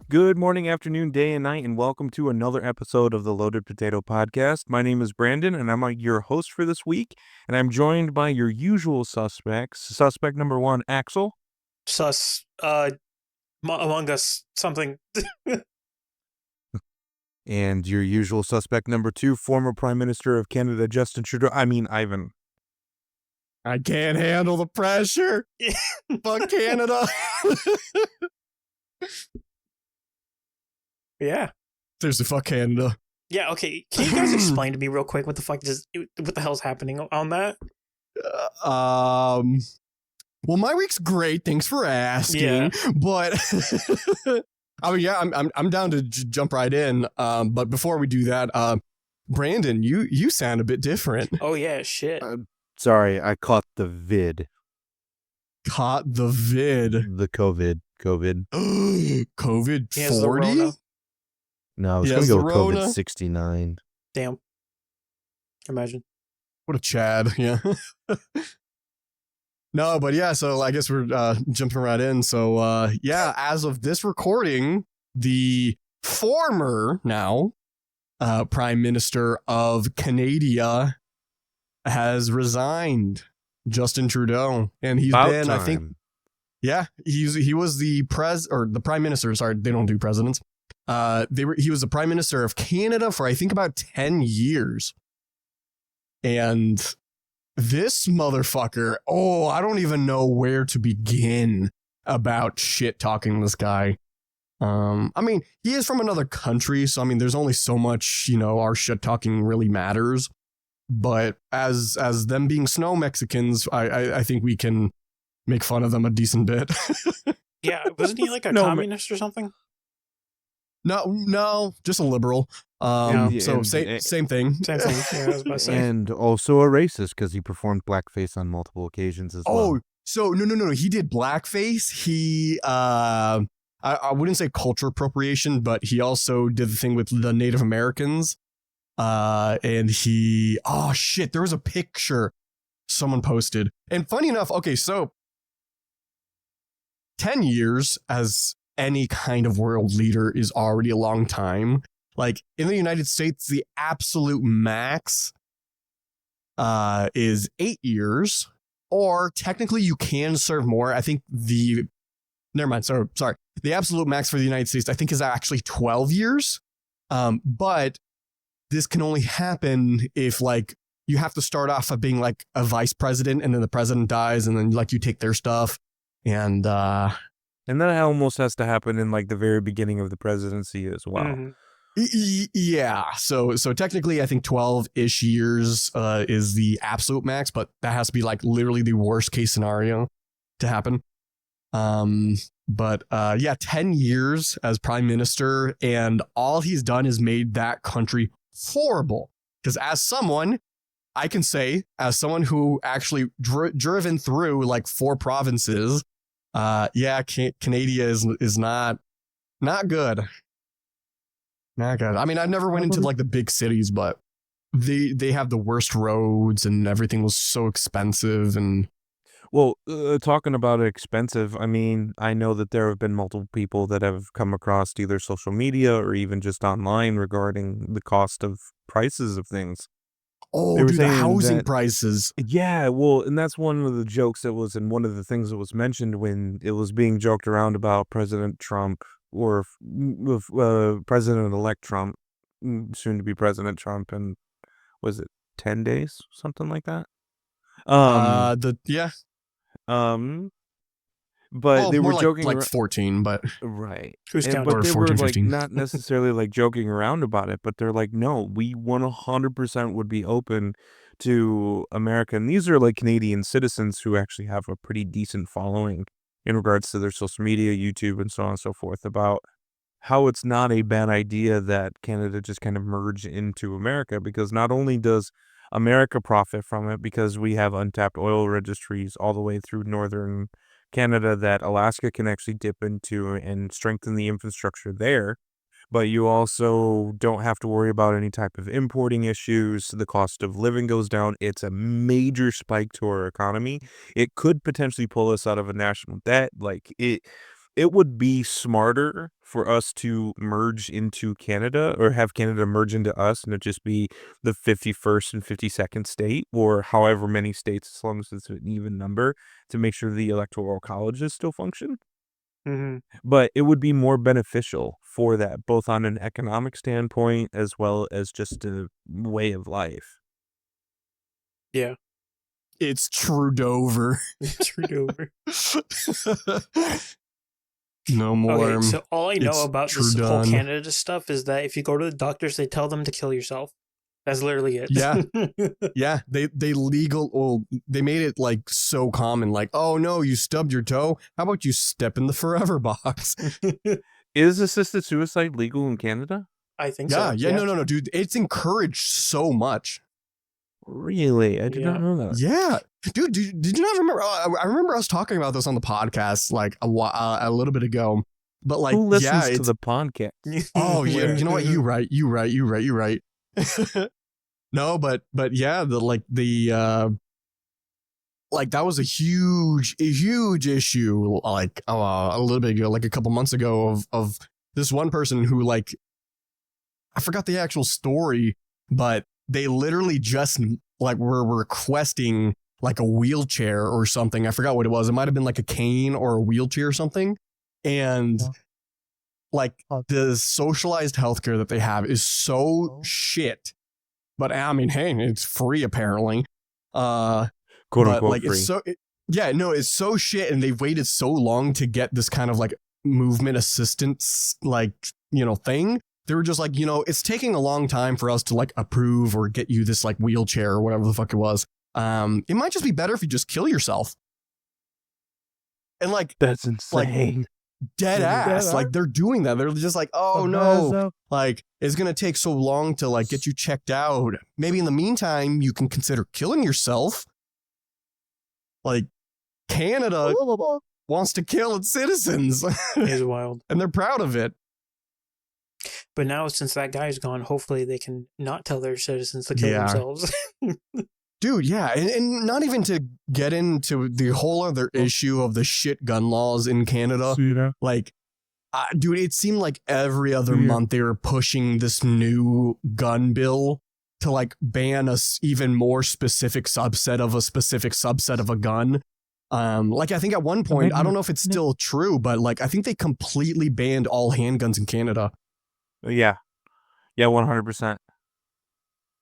Good morning, afternoon, day, and night, and welcome to another episode of the Loaded Potato Podcast. My name is Brandon, and I'm your host for this week, and I'm joined by your usual suspects. Suspect number one, Axel. Among Us, something. And your usual suspect number two, former Prime Minister of Canada, Justin Trudeau. Ivan. I can't handle the pressure. Fuck Canada. Yeah. Seriously, fuck Canada. Yeah, okay. Can you guys explain to me real quick what the hell's happening on that? Well, my week's great. Thanks for asking. Yeah. But I'm down to jump right in. But before we do that, Brandon, you sound a bit different. Oh yeah, shit. Sorry, I caught the vid. Caught the vid. The COVID. COVID He has the 40? Rona. No, I was He going has to go the with Rona. COVID 69. Damn. Imagine. What a Chad, yeah. No, but yeah, so I guess we're jumping right in. So yeah, as of this recording, the former now Prime Minister of Canada has resigned, Justin Trudeau, and he's About been, time. I think, yeah, he was the Prime Minister. Sorry, they don't do presidents. He was the Prime Minister of Canada for I think about 10 years. And this motherfucker, I don't even know where to begin about shit talking this guy. I mean, he is from another country, so I mean, there's only so much, our shit talking really matters. But as them being snow Mexicans, I think we can make fun of them a decent bit. Yeah, wasn't he like a communist or something? No, just a liberal. Same thing. Same thing. Yeah, I was about to say. And also a racist because he performed blackface on multiple occasions as well. Oh, so no. He did blackface. He, I wouldn't say culture appropriation, but he also did the thing with the Native Americans. And he, there was a picture someone posted. And funny enough, okay, so 10 years as any kind of world leader is already a long time. Like in the United States, the absolute max is 8 years, or technically you can serve more. I think never mind. Sorry. The absolute max for the United States, I think, is actually 12 years. But this can only happen if like you have to start off of being like a vice president, and then the president dies, and then like you take their stuff, and that almost has to happen in like the very beginning of the presidency as well. Mm-hmm. Yeah, so technically I think 12-ish years is the absolute max, but that has to be like literally the worst case scenario to happen. But 10 years as prime minister, and all he's done is made that country horrible. Because as someone who actually driven through like 4 provinces, Canada is not good. Not good. I mean, I've never went into like the big cities, but they have the worst roads, and everything was so expensive. And well, talking about expensive, I mean, I know that there have been multiple people that have come across either social media or even just online regarding the cost of prices of things. The housing prices. Yeah, well, and that's one of the jokes that was, and one of the things that was mentioned when it was being joked around about President Trump, or President-elect Trump, soon to be President Trump, and was it 10 days, something like that? But they were joking like 14, but right. Who's counting? But they 14, were like 15. not necessarily like joking around about it, but they're like, no, we 100% would be open to America. And these are like Canadian citizens who actually have a pretty decent following in regards to their social media, YouTube, and so on and so forth, about how it's not a bad idea that Canada just kind of merge into America, because not only does America profit from it because we have untapped oil registries all the way through northern Canada that Alaska can actually dip into and strengthen the infrastructure there, but you also don't have to worry about any type of importing issues. The cost of living goes down. It's a major spike to our economy. It could potentially pull us out of a national debt. Like it would be smarter for us to merge into Canada, or have Canada merge into us, and it just be the 51st and 52nd state, or however many states, as long as it's an even number, to make sure the electoral colleges still function. Hmm. But it would be more beneficial for that, both on an economic standpoint as well as just a way of life. Yeah. It's Trudeauver. Trudeauver. No more. Okay, so all I know It's about this whole Trudon. Canada stuff is that if you go to the doctors, they tell them to kill yourself. That's literally it. Yeah. Yeah, they they made it like so common, like, oh no, you stubbed your toe. How about you step in the forever box? Is assisted suicide legal in Canada? I think Yeah, so. yeah, no, dude, it's encouraged so much. Really? I did Yeah. not know that. Yeah, dude, did you not remember? I remember us talking about this on the podcast like a little bit ago. But like, Who listens yeah, to it's the podcast? oh yeah, you know what? You right. No, but yeah, like that was a huge issue like a little bit ago, like a couple months ago of this one person who, like, I forgot the actual story, but they literally just like were requesting like a wheelchair or something. I forgot what it was. It might have been like a cane or a wheelchair or something. And like the socialized healthcare that they have is so shit. But I mean, hey, it's free apparently. Quote But unquote like free. it's so shit, and they've waited so long to get this kind of like movement assistance, like, you know, thing. They were just like, you know, it's taking a long time for us to like approve or get you this like wheelchair or whatever the fuck it was. It might just be better if you just kill yourself. And like That's insane. dead ass, like they're doing that. They're just like, oh no, like it's gonna take so long to like get you checked out. Maybe in the meantime, you can consider killing yourself. Like Canada wants to kill its citizens. It's wild. And they're proud of it. But now, since that guy's gone, hopefully they can not tell their citizens to kill themselves. Dude, yeah. And not even to get into the whole other issue of the shit gun laws in Canada. Like, dude, it seemed like every other month they were pushing this new gun bill to like ban a even more specific subset of a gun. Like I think at one point, I don't know if it's still true, but like I think they completely banned all handguns in Canada. Yeah. Yeah, 100%.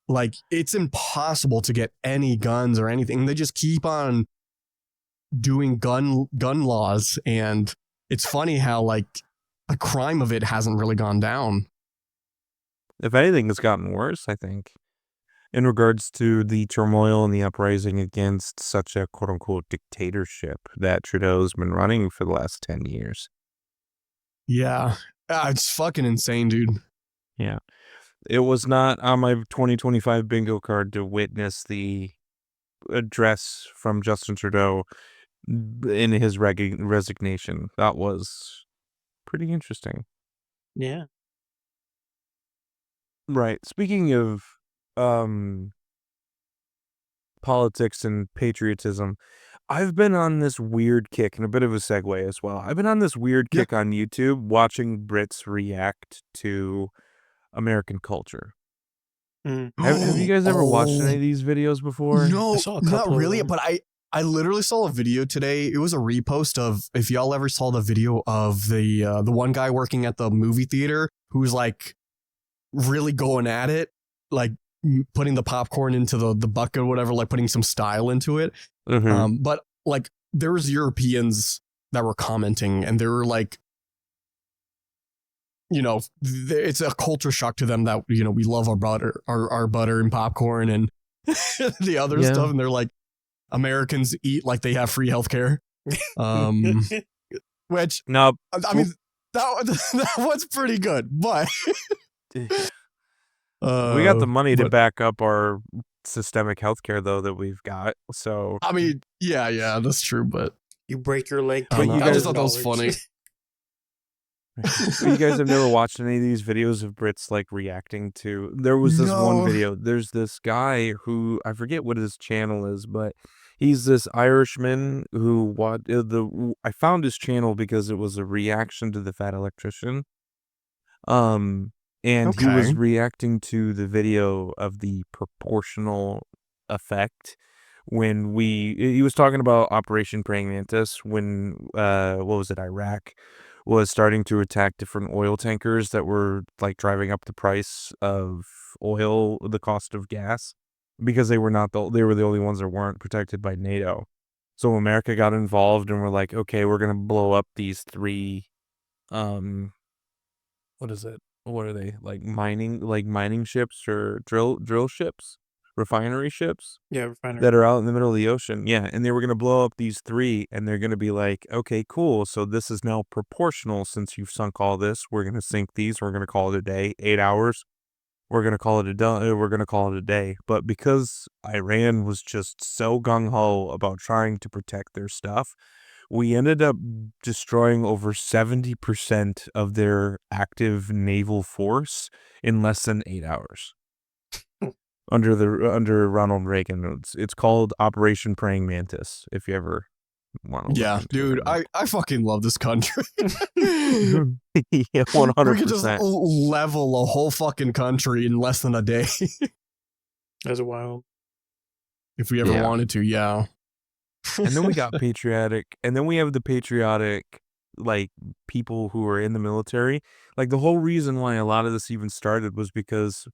Like it's impossible to get any guns or anything. They just keep on doing gun laws, and it's funny how like the crime of it hasn't really gone down. If anything, it's gotten worse, I think, in regards to the turmoil and the uprising against such a quote-unquote dictatorship that Trudeau's been running for the last 10 years. Yeah. It's fucking insane, dude. Yeah. It was not on my 2025 bingo card to witness the address from Justin Trudeau in his resignation. That was pretty interesting. Yeah. Right. Speaking of politics and patriotism, I've been on this weird kick, and a bit of a segue as well. I've been on this weird kick on YouTube watching Brits react to American culture. Have you guys ever watched any of these videos before? No, I saw a not couple of really. them. But I literally saw a video today. It was a repost of, if y'all ever saw the video of the one guy working at the movie theater who's like really going at it, like putting the popcorn into the bucket or whatever, like putting some style into it. Mm-hmm. But like there was Europeans that were commenting, and they were like, you know, it's a culture shock to them that, you know, we love our butter and popcorn and the other stuff, and they're like, Americans eat like they have free healthcare. Which no, I mean that was pretty good, but we got the money to back up our systemic healthcare though that we've got. So I mean, yeah, that's true. But you break your leg. I just thought that was funny. You guys have never watched any of these videos of Brits like reacting to. There was this one No. video. There's this guy who I forget what his channel is, but he's this Irishman who I found his channel because it was a reaction to the Fat Electrician. Um, and he Okay. was reacting to the video of the proportional effect when he was talking about Operation Praying Mantis when what was it, Iraq was starting to attack different oil tankers that were like driving up the price of oil, the cost of gas, because they were the only ones that weren't protected by NATO. So America got involved and we're like, okay, we're gonna blow up these three um what is it? What are they? Like mining ships or drill ships? Refinery ships Yeah, refinery. that are out in the middle of the ocean. Yeah, and they were gonna blow up these three and they're gonna be like, okay, cool. So this is now proportional since you've sunk all this. We're gonna sink these, we're gonna call it a day, 8 hours. We're gonna call it a day. But because Iran was just so gung ho about trying to protect their stuff, we ended up destroying over 70% of their active naval force in less than 8 hours under Ronald Reagan. It's called Operation Praying Mantis, if you ever want to look Yeah, into dude, it. I fucking love this country. We Yeah, could just 100%. level a whole fucking country in less than a day That's wild. if we ever Yeah. wanted to. Yeah. And then we got patriotic, and then we have the patriotic, like, people who are in the military. Like, the whole reason why a lot of this even started was because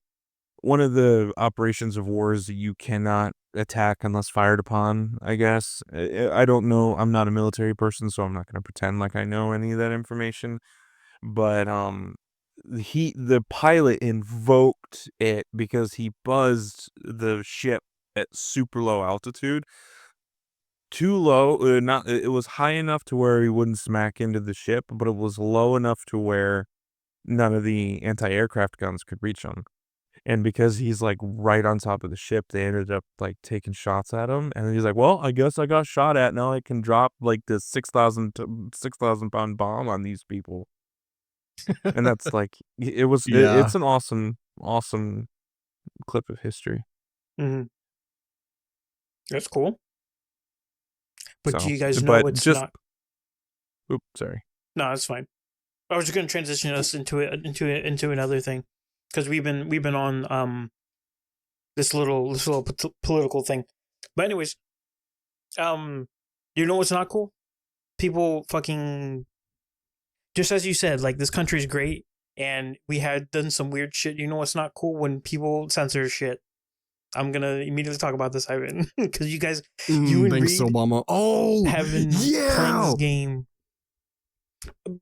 one of the operations of war is that you cannot attack unless fired upon, I guess. I don't know. I'm not a military person, so I'm not going to pretend like I know any of that information. But the pilot invoked it because he buzzed the ship at super low altitude. Too low, not it was high enough to where he wouldn't smack into the ship, but it was low enough to where none of the anti-aircraft guns could reach him. And because he's, like, right on top of the ship, they ended up, like, taking shots at him, and he's like, "Well, I guess I got shot at, now I can drop, like, this 6,000 pound bomb on these people." And that's, like, Yeah. it's an awesome, awesome clip of history. Mm-hmm. That's cool. But do So, you guys know but it's just not? oops, sorry. No, that's fine. I was just going to transition us into another thing because we've been on this little political thing. But anyways, you know what's not cool? People fucking, just as you said, like, this country's great and we had done some weird shit. You know what's not cool? When people censor shit. I'm gonna immediately talk about this, Ivan, because you and Thanks, Reed Obama. Oh, have been playing yeah. this game.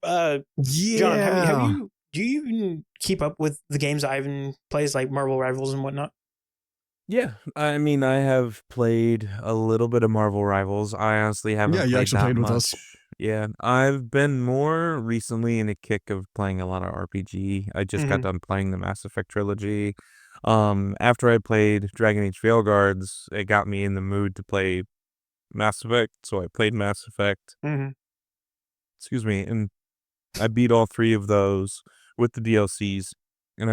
John, Yeah. do you even keep up with the games Ivan plays, like Marvel Rivals and whatnot? Yeah, I mean, I have played a little bit of Marvel Rivals. I honestly Yeah, haven't you played actually that played with us. much. Yeah, I've been more recently in a kick of playing a lot of RPG. I just got Mm-hmm. done playing the Mass Effect trilogy. After I played Dragon Age Veilguards, it got me in the mood to play Mass Effect, so I played Mass Effect. Mm-hmm. Excuse me, and I beat all three of those with the DLCs, and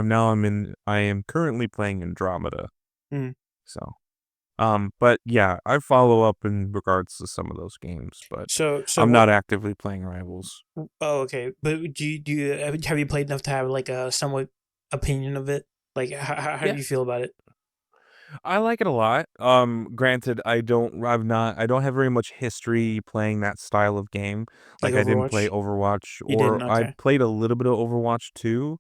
I am currently playing Andromeda. Mm-hmm. So but yeah, I follow up in regards to some of those games, but So I'm what? not actively playing Rivals. Oh, okay. But do you have you played enough to have like a somewhat opinion of it? Like, how do Yeah, you feel about it? I like it a lot. Granted, I don't have very much history playing that style of game. Like Like I didn't play Overwatch? Overwatch, You or didn't? I Okay. played a little bit of Overwatch 2.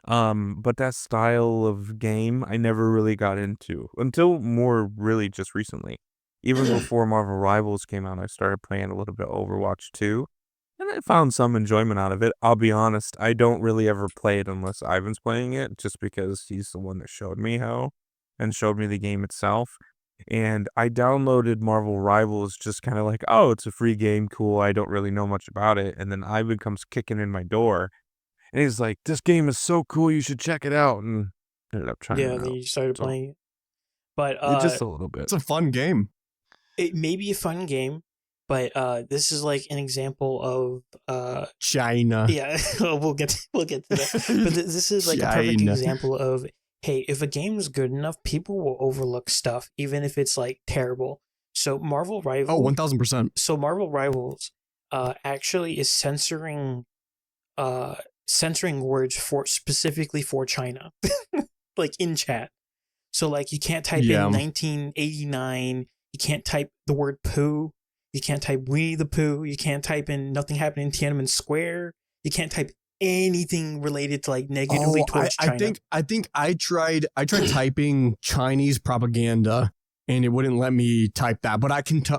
But that style of game I never really got into until more really just recently. Even before Marvel Rivals came out, I started playing a little bit of Overwatch 2, and I found some enjoyment out of it. I'll be honest, I don't really ever play it unless Ivan's playing it, just because he's the one that showed me how and showed me the game itself. And I downloaded Marvel Rivals just kind of like, oh, it's a free game, cool. I don't really know much about it. And then Ivan comes kicking in my door and he's like, "This game is so cool, you should check it out." And ended up trying Yeah. it Then out. you started So playing it, but it just a little bit. It's a fun game. it may be a fun game. But this is like an example of China. yeah, we'll get to that. But this is like a perfect China. example of, hey, if a game's good enough, people will overlook stuff even if it's like terrible. So Marvel Oh, Rival 1000%. so Marvel Rivals actually is censoring words for specifically for China. Like in chat. So like you can't type Yeah. in 1989, you can't type the word poo, you can't type Winnie the Pooh, you can't type in nothing happened in Tiananmen Square, you can't type anything related to like negatively Oh, towards I China. think I tried typing Chinese propaganda and it wouldn't let me type that, but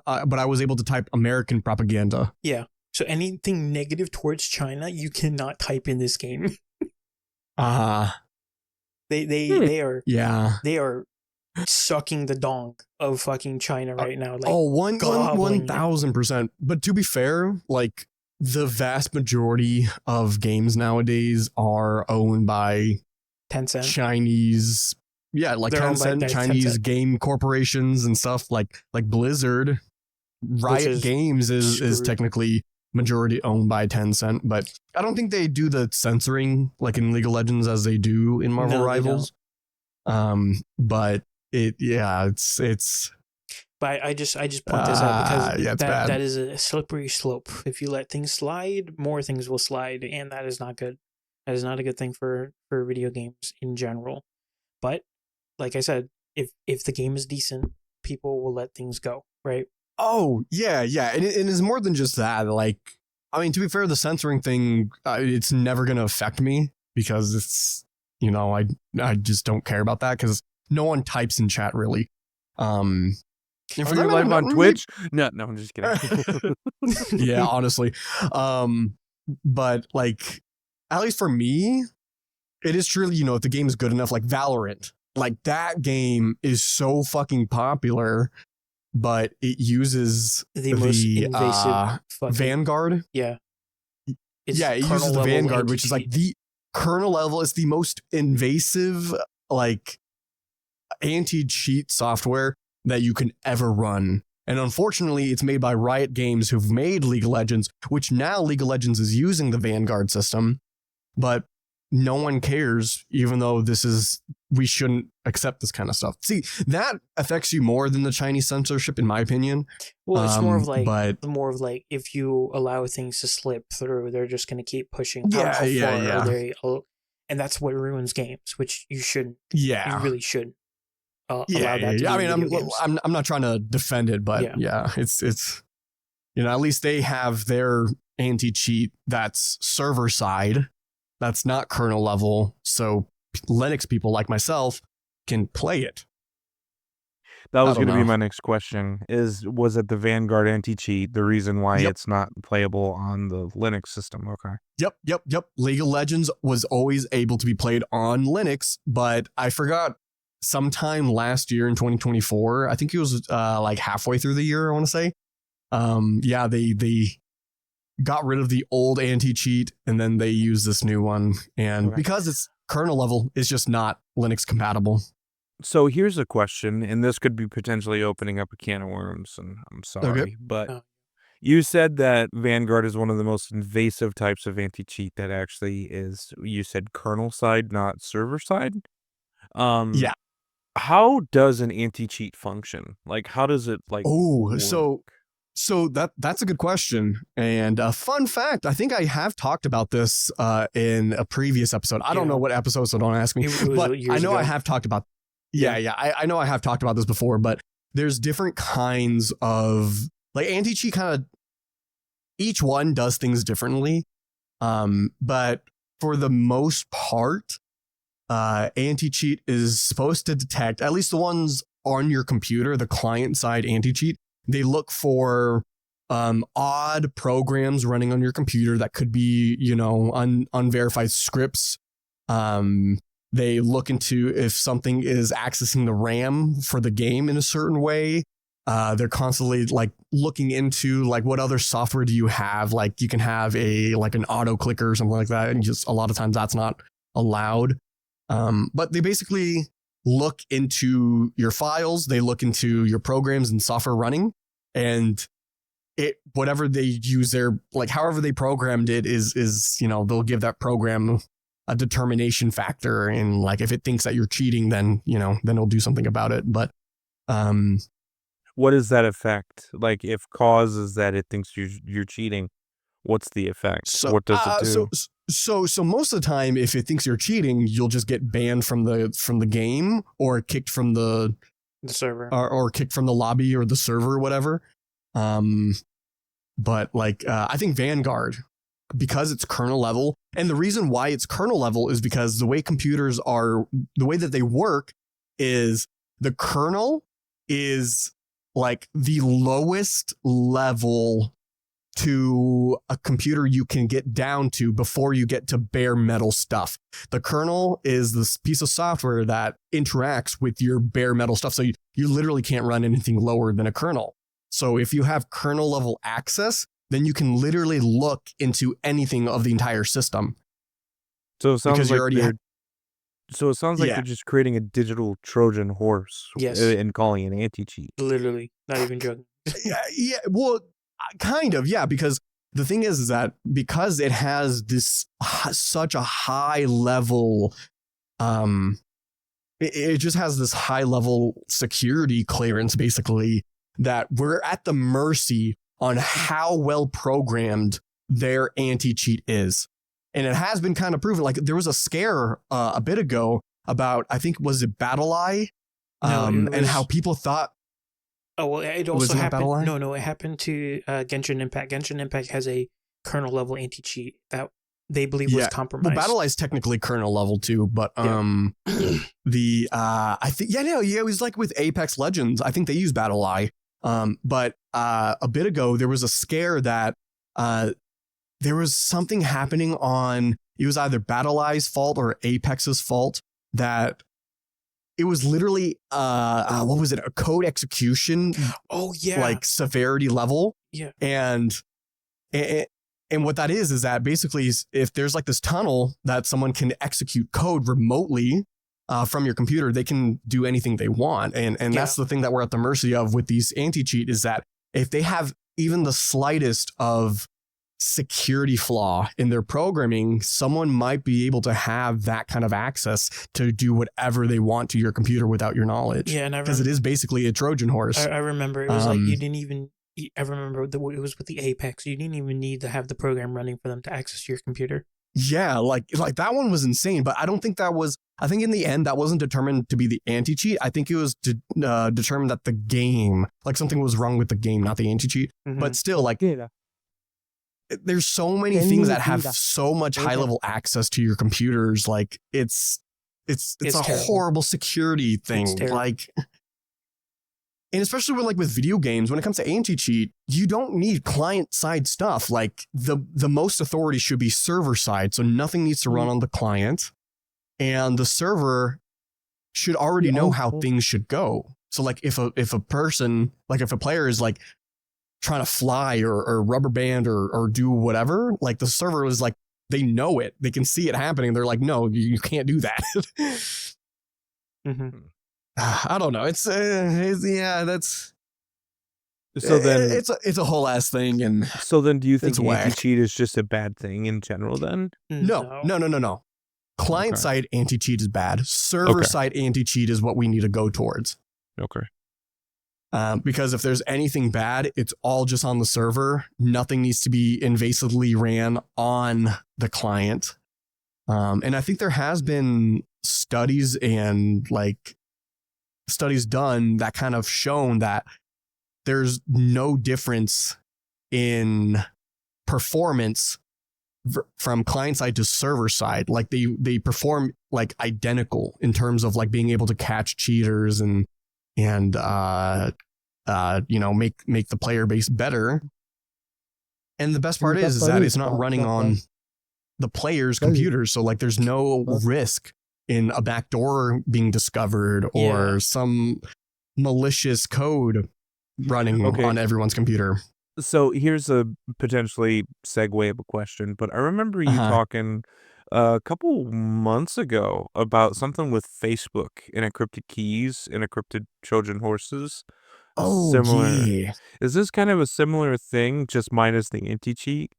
but I was able to type American propaganda. Yeah. So anything negative towards China, you cannot type in this game. They are Yeah. they are sucking the dong of fucking China right now. Like one gobbling it. 1000%. But to be fair, like the vast majority of games nowadays are owned by Tencent. Chinese, like They're owned by Tencent, Chinese Tencent. game corporations and stuff like Blizzard. Riot is Games is screwed. technically majority owned by Tencent, but I don't think they do the censoring like in League of Legends as they do in Marvel No, they Rivals. But it's But I just point this out because it's bad. that is a slippery slope. If you let things slide, more things will slide, and that is not good. That is not a good thing for video games in general. But like I said, if the game is decent, people will let things go, right? Oh, yeah. And it is more than just that. Like, I mean, to be fair, the censoring thing, it's never going to affect me because it's, I just don't care about that because no one types in chat really. And Are for you that live matter, on Twitch? No, I'm just kidding. yeah, honestly. But like, at least for me, it is truly, if the game is good enough, like Valorant, like that game is so fucking popular, but it uses The most invasive fucking Vanguard. yeah. It's It kernel uses the level Vanguard, which is like anti-cheat. the kernel level. It's the most invasive, like anti-cheat software that you can ever run. And unfortunately, it's made by Riot Games, who've made League of Legends, which now League of Legends is using the Vanguard system. But no one cares, even though we shouldn't accept this kind of stuff. See, that affects you more than the Chinese censorship, in my opinion. Well, it's more of like if you allow things to slip through, they're just going to keep pushing. Yeah. And that's what ruins games, which you shouldn't. Yeah. You really shouldn't allow that to be I in mean, video games. I'm not trying to defend it, but it's at least they have their anti-cheat that's server side. That's not kernel level, so Linux people like myself can play it. That was going to be my next question. Was it the Vanguard anti-cheat the reason why it's not playable on the Linux system? Okay. Yep. League of Legends was always able to be played on Linux, but I forgot sometime last year in 2024. I think it was like halfway through the year, I want to say. They got rid of the old anti-cheat and then they use this new one. And because it's kernel level, it's just not Linux compatible. So here's a question, and this could be potentially opening up a can of worms, and I'm sorry, but you said that Vanguard is one of the most invasive types of anti-cheat that actually is, you said kernel side, not server side? Yeah. How does an anti-cheat function? Like, how does it, like, work? So that's a good question. And a fun fact, I think I have talked about this in a previous episode. I don't know what episode, so don't ask me. But I know I have talked about I know I have talked about this before, but there's different kinds of like anti-cheat each one does things differently. But for the most part, anti-cheat is supposed to detect, at least the ones on your computer, the client side anti-cheat, they look for odd programs running on your computer that could be, unverified scripts. They look into if something is accessing the RAM for the game in a certain way. They're constantly like looking into like what other software do you have? Like you can have an auto clicker or something like that. And just a lot of times that's not allowed. But they basically look into your files. They look into your programs and software running. And whatever they use their, like, however they programmed it is, they'll give that program a determination factor. And like, if it thinks that you're cheating, then, then it'll do something about it. But, What is that effect? Like, if cause is that it thinks you're cheating, what's the effect? so, What does it do? so most of the time, if it thinks you're cheating, you'll just get banned from the game, or kicked from the server, or kicked from the lobby or the server or whatever. But like, I think Vanguard, because it's kernel level, and the reason why it's kernel level is because the way computers are, the way that they work is the kernel is like the lowest level to a computer you can get down to before you get to bare metal stuff. The kernel is this piece of software that interacts with your bare metal stuff. So you literally can't run anything lower than a kernel. So if you have kernel level access, then you can literally look into anything of the entire system. So it sounds Because like you already so it sounds like Yeah. they're just creating a digital Trojan horse, Yes. and calling it an anti-cheat. literally, not even joking. yeah, well, kind of, yeah, because the thing is that because it has this such a high level, it just has this high level security clearance, basically, that we're at the mercy on how well programmed their anti-cheat is. And it has been kind of proven. Like, there was a scare a bit ago about, I think, was it BattleEye? And how people thought. Oh, well, it also happened. No, it happened to Genshin Impact. Genshin Impact has a kernel level anti-cheat that they believe was compromised. Well, BattleEye is technically kernel level too, but I think it was like with Apex Legends. I think they use BattleEye. But a bit ago there was a scare that there was something happening on. It was either BattleEye's fault or Apex's fault, that it was literally what was it, a code execution like severity level. And what that is that basically if there's like this tunnel that someone can execute code remotely from your computer, they can do anything they want. And that's the thing that we're at the mercy of with these anti-cheat, is that if they have even the slightest of security flaw in their programming, someone might be able to have that kind of access to do whatever they want to your computer without your knowledge. Yeah, and because it is basically a Trojan horse. I remember it was like you didn't even. I remember it was with the Apex. You didn't even need to have the program running for them to access your computer. Yeah, like that one was insane, but I don't think that was. I think in the end that wasn't determined to be the anti-cheat. I think it was determined that the game, like something was wrong with the game, not the anti-cheat. Mm-hmm. But still, like. There's so many things that have so much high level access to your computers. Like it's a terrible. Horrible security thing. Like, and especially with video games, when it comes to anti-cheat, you don't need client side stuff. Like the most authority should be server side. So nothing needs to run on the client, and the server should already know how things should go. So like if a person, like if a player is like trying to fly or rubber band or do whatever, like the server is like, they know it, they can see it happening, they're like, no, you can't do that. Mm-hmm. I don't know, it's that's so then it's a whole ass thing. And so then do you think anti-cheat is just a bad thing in general then? No. Client side anti-cheat is bad. Server side anti-cheat is what we need to go towards. Okay. Because if there's anything bad, it's all just on the server. Nothing needs to be invasively ran on the client. And I think there has been studies done that kind of shown that there's no difference in performance from client side to server side. Like they perform like identical in terms of like being able to catch cheaters and make the player base better. And the best part is that it's not running on the player's computers. So like there's no risk in a backdoor being discovered or some malicious code running on everyone's computer. So here's a potentially segue of a question, but I remember you talking a couple months ago about something with Facebook and encrypted keys and encrypted Trojan horses. Oh similar. yeah. Is this kind of a similar thing, just minus the anti-cheat?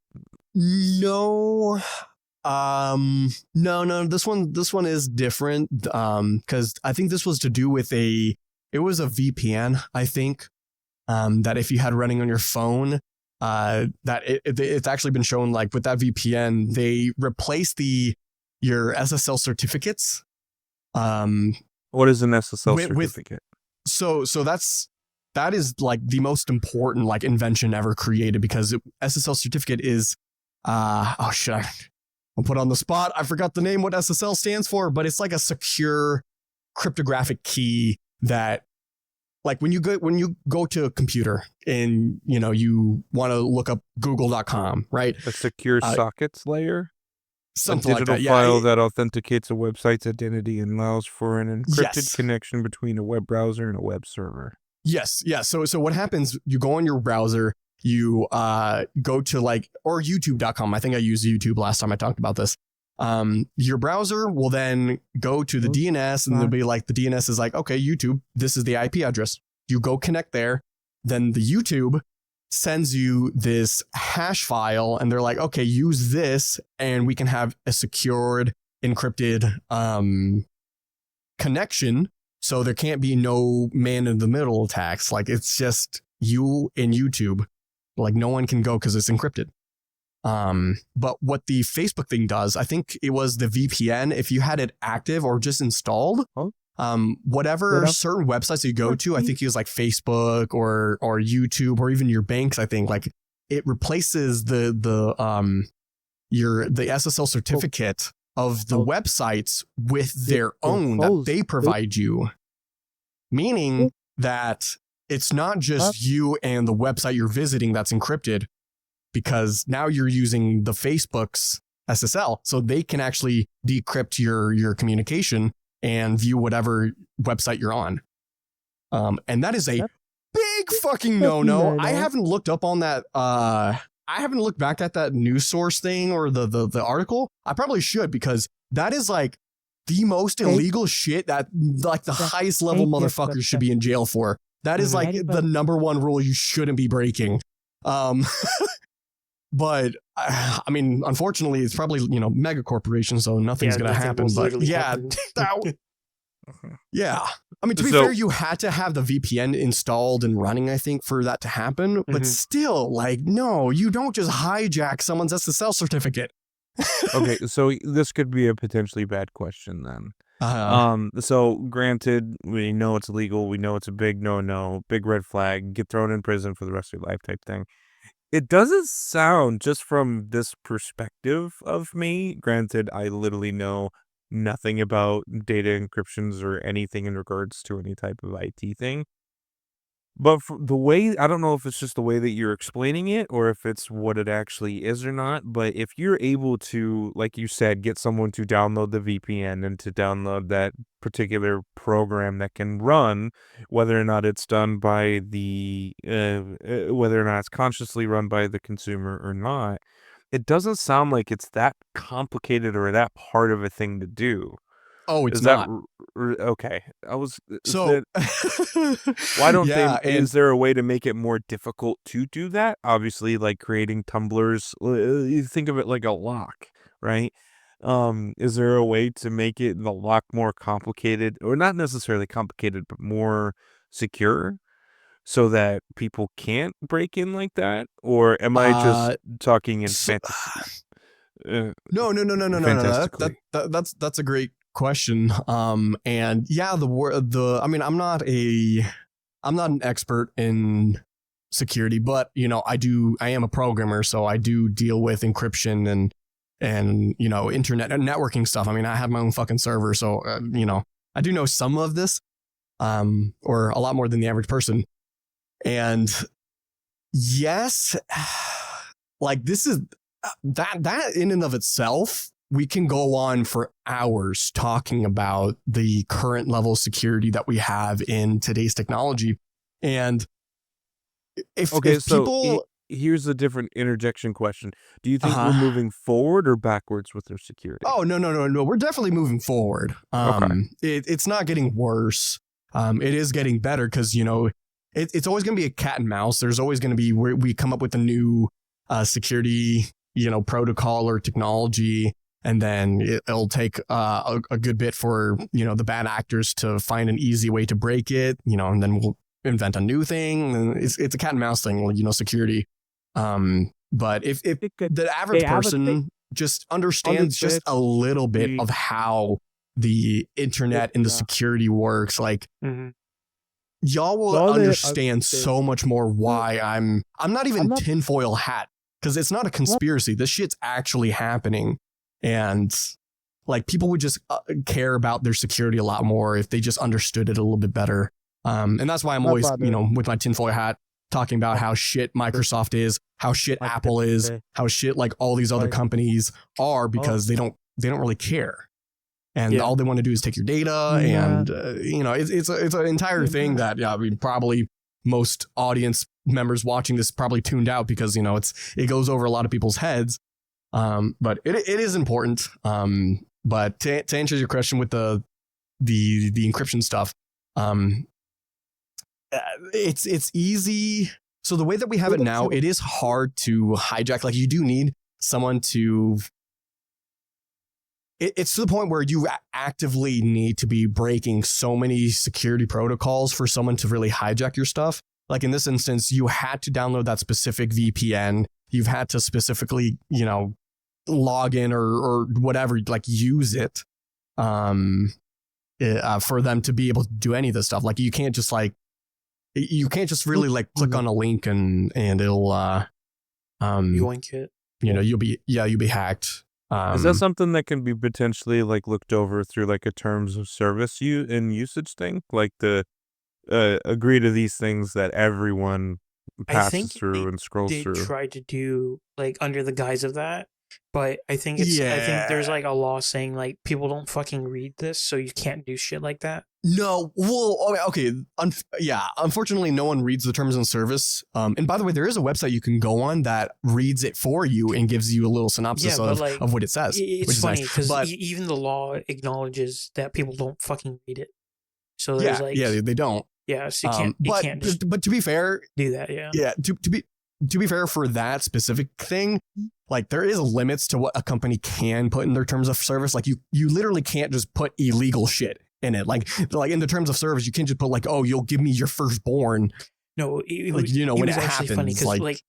No. No, this one is different. Because I think this was to do with it was a VPN, I think. That if you had running on your phone, that it's actually been shown, like with that VPN, they replaced your SSL certificates. What is an SSL With certificate? so that is like the most important like invention ever created, because SSL certificate is oh shit, I'll put on the spot. I forgot the name, what SSL stands for, but it's like a secure cryptographic key that, like when you go to a computer and you want to look up google.com, right? A secure Uh, sockets layer? A Something like digital that. Yeah. file that authenticates a website's identity and allows for an encrypted Yes. connection between a web browser and a web server. Yes. Yeah. So what happens, you go on your browser, you go to or youtube.com. I think I used YouTube last time I talked about this. Your browser will then go to the DNS, and they'll be like, the DNS is like, okay, YouTube, this is the IP address. You go connect there. Then the YouTube sends you this hash file, and they're like, okay, use this, and we can have a secured, encrypted connection. So there can't be no man in the middle attacks. Like, it's just you and YouTube. Like, no one can go because it's encrypted. But what the Facebook thing does, I think it was the VPN, if you had it active or just installed, whatever certain websites you go to, I think it was like Facebook or YouTube or even your banks, I think, like, it replaces the SSL certificate of the websites with their own that they provide you. Meaning that it's not just you and the website you're visiting that's encrypted, because now you're using the Facebook's SSL, so they can actually decrypt your communication and view whatever website you're on. And that is a big fucking no. I haven't looked up on that. I haven't looked back at that news source thing or the article. I probably should, because that is like the most illegal shit that like the highest level motherfuckers should be in jail for. That is like the number one rule you shouldn't be breaking. But I mean, unfortunately, it's probably, mega corporations, so nothing's going to happen. But yeah, yeah. I mean, to be fair, you had to have the VPN installed and running, I think, for that to happen. But still, like, no, you don't just hijack someone's SSL certificate. Okay, so this could be a potentially bad question then. So granted, we know it's illegal. We know it's a big no, big red flag, get thrown in prison for the rest of your life type thing. It doesn't sound, just from this perspective of me, granted, I literally know nothing about data encryptions or anything in regards to any type of IT thing. But for the way, I don't know if it's just the way that you're explaining it or if it's what it actually is or not. But if you're able to, like you said, get someone to download the VPN and to download that particular program that can run, whether or not it's done by whether or not it's consciously run by the consumer or not, it doesn't sound like it's that complicated or that hard of a thing to do. Oh, it's Is that not. okay? So why don't yeah, they? Is there a way to make it more difficult to do that? Obviously, like creating tumblers. You think of it like a lock, right? Is there a way to make the lock more complicated, or not necessarily complicated, but more secure, so that people can't break in like that? Or am I just talking in fantasy? No. Fantastically. That's a great question. And yeah, I mean, I'm not an expert in security, but I am a programmer, so I do deal with encryption and internet and networking stuff. I mean, I have my own fucking server, so I do know some of this, or a lot more than the average person. And yes, like, this is that in and of itself, we can go on for hours talking about the current level of security that we have in today's technology. And if people, here's a different interjection question. Do you think we're moving forward or backwards with their security? Oh, no. We're definitely moving forward. Okay. It's not getting worse. It is getting better, because, it's always going to be a cat and mouse. There's always going to be where we come up with a new security, protocol or technology, and then it'll take a good bit for the bad actors to find an easy way to break it, and then we'll invent a new thing. And it's a cat and mouse thing, security. But if the average person just understands just a little bit of how the internet and the security works, like y'all will understand so much more why I'm not even tinfoil hat, because it's not a conspiracy. This shit's actually happening. And like people would just care about their security a lot more if they just understood it a little bit better. And that's why I'm always, with my tinfoil hat talking about how shit Microsoft is, how shit Apple is, how shit like all these other companies are, because they don't really care. And all they want to do is take your data. And, it's an entire thing that, probably most audience members watching this probably tuned out because, it goes over a lot of people's heads. But it is important. But to answer your question with the encryption stuff, it's easy. So the way that we have it now, it is hard to hijack. Like you do need someone to. It's to the point where you actively need to be breaking so many security protocols for someone to really hijack your stuff. Like in this instance, you had to download that specific VPN. You've had to specifically, log in or whatever, like use it for them to be able to do any of this stuff. Like you can't just really like click on a link and it'll yoink it. You'll be hacked. Is that something that can be potentially like looked over through like a terms of service and usage thing, like the agree to these things that everyone passes through and scrolls through? They tried to do like under the guise of that, but I think I think there's like a law saying like people don't fucking read this, so you can't do shit like that. No, well, okay. Unfortunately, no one reads the terms of service. And by the way, there is a website you can go on that reads it for you and gives you a little synopsis of what it says. It's funny because even the law acknowledges that people don't fucking read it. So there's they don't. Yeah, so you can't just but to be fair, do that. Yeah. Yeah. To be fair, for that specific thing, like there is limits to what a company can put in their terms of service. Like you literally can't just put illegal shit in it. Like in the terms of service, you can't just put like, oh, you'll give me your firstborn. No, it when it happens, funny because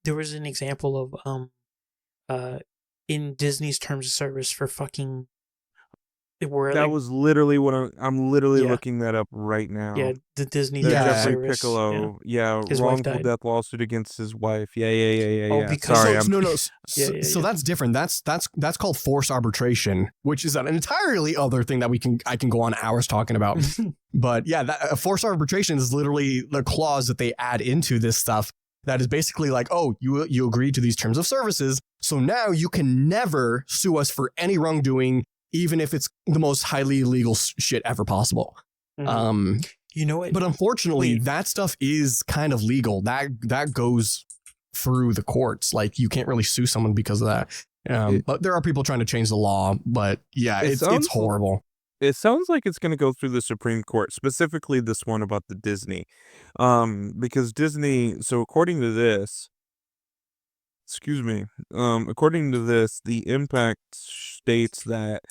there was an example of in Disney's terms of service for fucking. That was literally what I'm literally looking that up right now. Yeah, the Disney Jeffrey service. Piccolo. His wrongful death lawsuit against his wife. Yeah. Oh, because Sorry, so that's different. That's called forced arbitration, which is an entirely other thing that I can go on hours talking about. But yeah, forced arbitration is literally the clause that they add into this stuff. That is basically like, oh, you agreed to these terms of services, so now you can never sue us for any wrongdoing, even if it's the most highly illegal shit ever possible. You know what? But unfortunately, that stuff is kind of legal. That goes through the courts. Like you can't really sue someone because of that. But there are people trying to change the law. But yeah, it's horrible. It sounds like it's going to go through the Supreme Court, specifically this one about the Disney. Because Disney, so according to this, the impact states that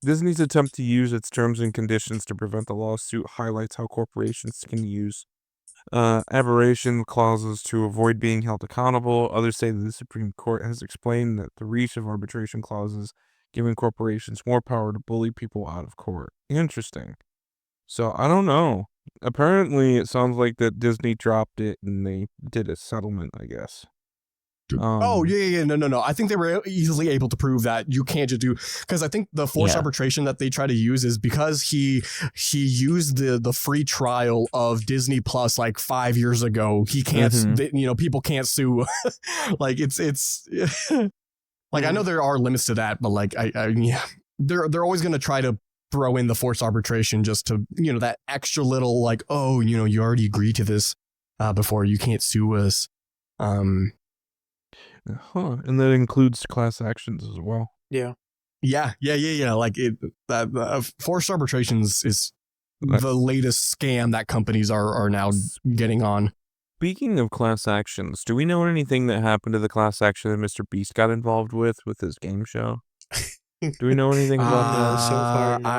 Disney's attempt to use its terms and conditions to prevent the lawsuit highlights how corporations can use aberration clauses to avoid being held accountable. Others say that the Supreme Court has explained that the reach of arbitration clauses giving corporations more power to bully people out of court. Interesting. So I don't know. Apparently, it sounds like that Disney dropped it and they did a settlement, I guess. No. I think they were easily able to prove that you can't just do, because I think the forced arbitration that they try to use is because he used the free trial of Disney Plus like 5 years ago. He can't, people can't sue. Like it's like I know there are limits to that, but like they're always going to try to throw in the forced arbitration just to that extra little like, oh, you already agreed to this before, you can't sue us. And that includes class actions as well. Yeah. Like forced arbitrations is the latest scam that companies are now getting on. Speaking of class actions, do we know anything that happened to the class action that Mr. Beast got involved with his game show? Do we know anything about No, that? so far, no.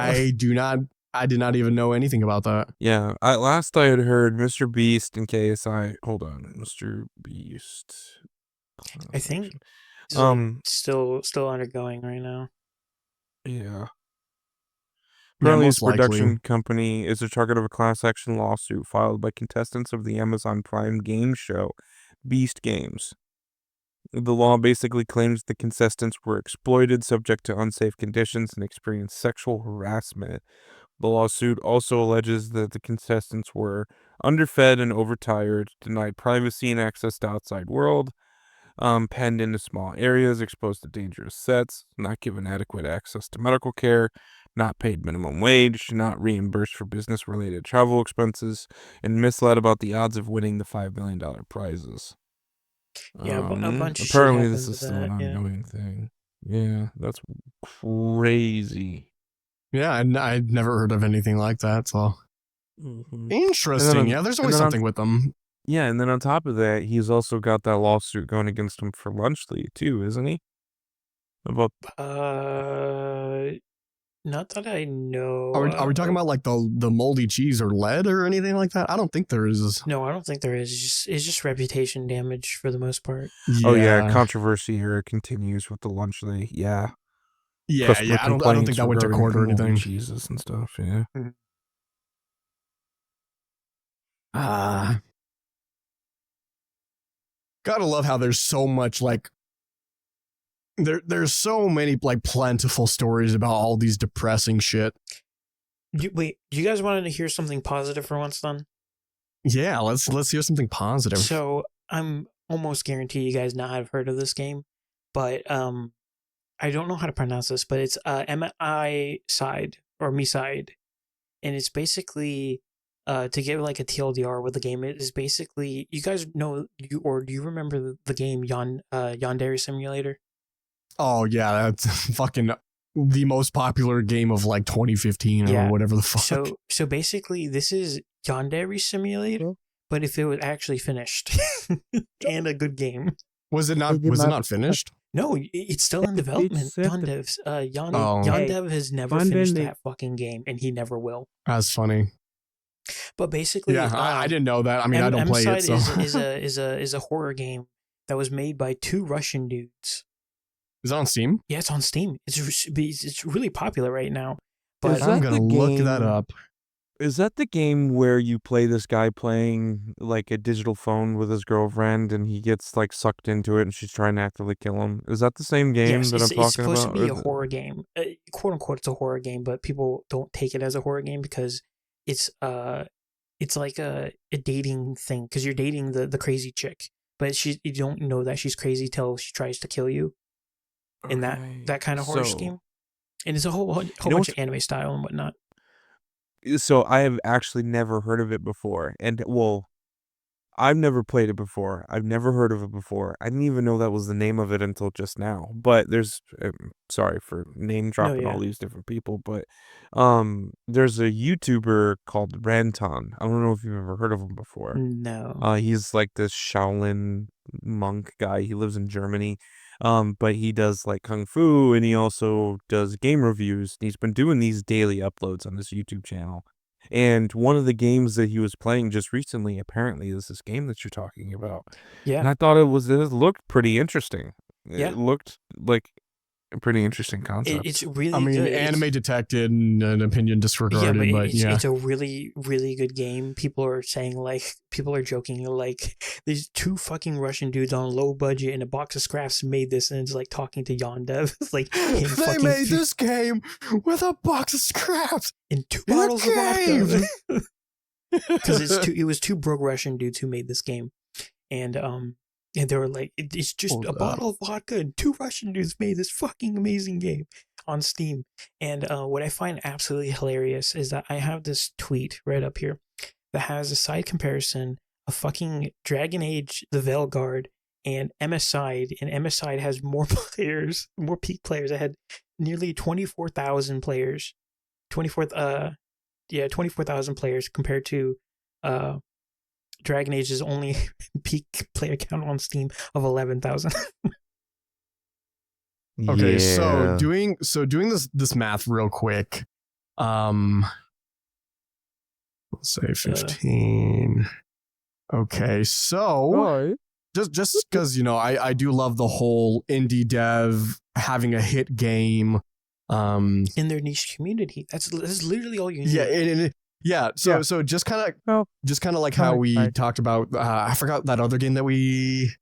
I did not even know anything about that. Yeah, last I had heard, Mr. Beast and KSI. Hold on, Mr. Beast. I think it's still undergoing right now. Yeah. Yeah, Apparently, most his likely. production company is the target of a class action lawsuit filed by contestants of the Amazon Prime game show, Beast Games. The law basically claims the contestants were exploited, subject to unsafe conditions, and experienced sexual harassment. The lawsuit also alleges that the contestants were underfed and overtired, denied privacy and access to outside world, penned into small areas, exposed to dangerous sets, not given adequate access to medical care, not paid minimum wage, not reimbursed for business-related travel expenses, and misled about the odds of winning the $5 million prizes. Yeah, a bunch of shit Apparently happened this is with still that. an Yeah. ongoing thing. Yeah, that's crazy. Yeah, I'd never heard of anything like that. So interesting. Yeah, there's always something with them. Yeah, and then on top of that, he's also got that lawsuit going against him for lunch lead too, isn't he? About not that I know. Are we talking about like the moldy cheese or lead or anything like that? I don't think there is. No, I don't think there is. It's just reputation damage for the most part. Yeah. Oh yeah, controversy here continues with the lunch lead. Yeah. Yeah, I don't think that went to court or anything. Cheeses and stuff. Yeah. Gotta love how there's so much like there's so many like plentiful stories about all these depressing shit. Wait, do you guys wanted to hear something positive for once then? Yeah, let's hear something positive. So I'm almost guarantee you guys not have heard of this game, but I don't know how to pronounce this, but it's MI side or me side, and it's basically to give like a TLDR with the game. It is basically, you guys know do you remember the game Yandere Simulator? Oh yeah, that's fucking the most popular game of like 2015 or whatever the fuck. So basically, this is Yandere Simulator, but if it was actually finished and a good game. Was it not finished? No, it's still in development. Yondev has never finished that fucking game, and he never will. That's funny. But basically, yeah, I didn't know that. I mean, I don't play it. So is a horror game that was made by two Russian dudes. Is it on Steam? Yeah, it's on Steam. It's really popular right now. But I'm gonna look that up. Is that the game where you play this guy playing like a digital phone with his girlfriend and he gets like sucked into it and she's trying to actively kill him? Is that the same game that I'm talking about? It's supposed to be a horror game. Quote unquote, it's a horror game, but people don't take it as a horror game because it's like a dating thing because you're dating the crazy chick, but you don't know that she's crazy till she tries to kill you. In that kind of horror scheme. And it's a whole bunch of anime style and whatnot. So I have actually never heard of it before. And well, I've never played it before. I've never heard of it before. I didn't even know that was the name of it until just now. But there's sorry for name dropping all these different people, but there's a YouTuber called Ranton. I don't know if you've ever heard of him before. No. He's like this Shaolin monk guy. He lives in Germany. But he does like kung fu and he also does game reviews. He's been doing these daily uploads on his YouTube channel. And one of the games that he was playing just recently, apparently, is this game that you're talking about. Yeah. And I thought it looked pretty interesting. Yeah. It looked like a pretty interesting concept. It's really good. I mean, anime detected and an opinion disregarded, it's a really, really good game. People are joking like these two fucking Russian dudes on a low budget and a box of scraps made this, and it's like talking to Yondev. It's like they made this game with a box of scraps and 2 bottles of vodka. Because it was two broke Russian dudes who made this game, and they were like, it's just a bottle of vodka and 2 Russian dudes made this fucking amazing game on Steam. And what I find absolutely hilarious is that I have this tweet right up here that has a side comparison of fucking Dragon Age, the Veilguard, and MSide. And MSide has more players, more peak players. It had nearly 24,000 players. 24,000 players compared to Dragon Age's only peak player count on Steam of 11,000. Okay, so Yeah. doing this math real quick. Let's say 15. Okay, so just because I do love the whole indie dev having a hit game. In their niche community, that's literally all you need. So just kind of like how we talked about. I forgot that other game that we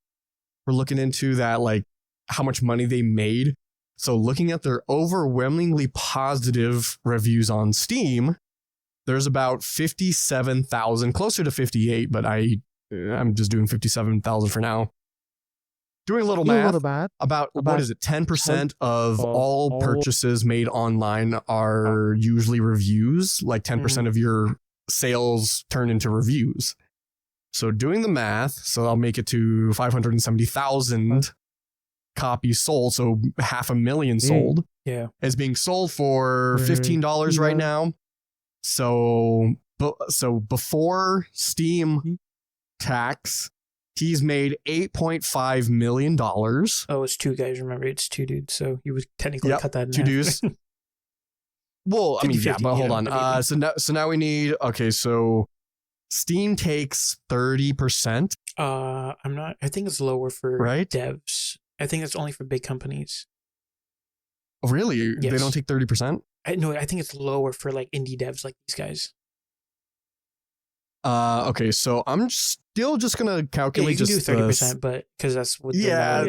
were looking into, that like how much money they made. So looking at their overwhelmingly positive reviews on Steam, there's about 57,000, closer to 58, but I'm just doing 57,000 for now. Doing a little math, about what is it? 10% of all purchases made online are usually reviews. Like 10% of your sales turn into reviews. So doing the math, so I'll make it to 570,000 copies sold. So 500,000 sold. Yeah, Is being sold for $15 right now. So before Steam tax, he's made $8.5 million. Oh, it's two guys. Remember, it's two dudes. So you would technically cut that in two half. dudes. Well, I mean, 50-50, but hold on. I mean. So now we need. Okay, so Steam takes 30%. I'm not. I think it's lower for Right? devs. I think it's only for big companies. Oh, really? Yes. They don't take 30%? No, I think it's lower for like indie devs like these guys. Okay, so I'm still just gonna calculate. You can just do 30%, but because that's what. Yeah,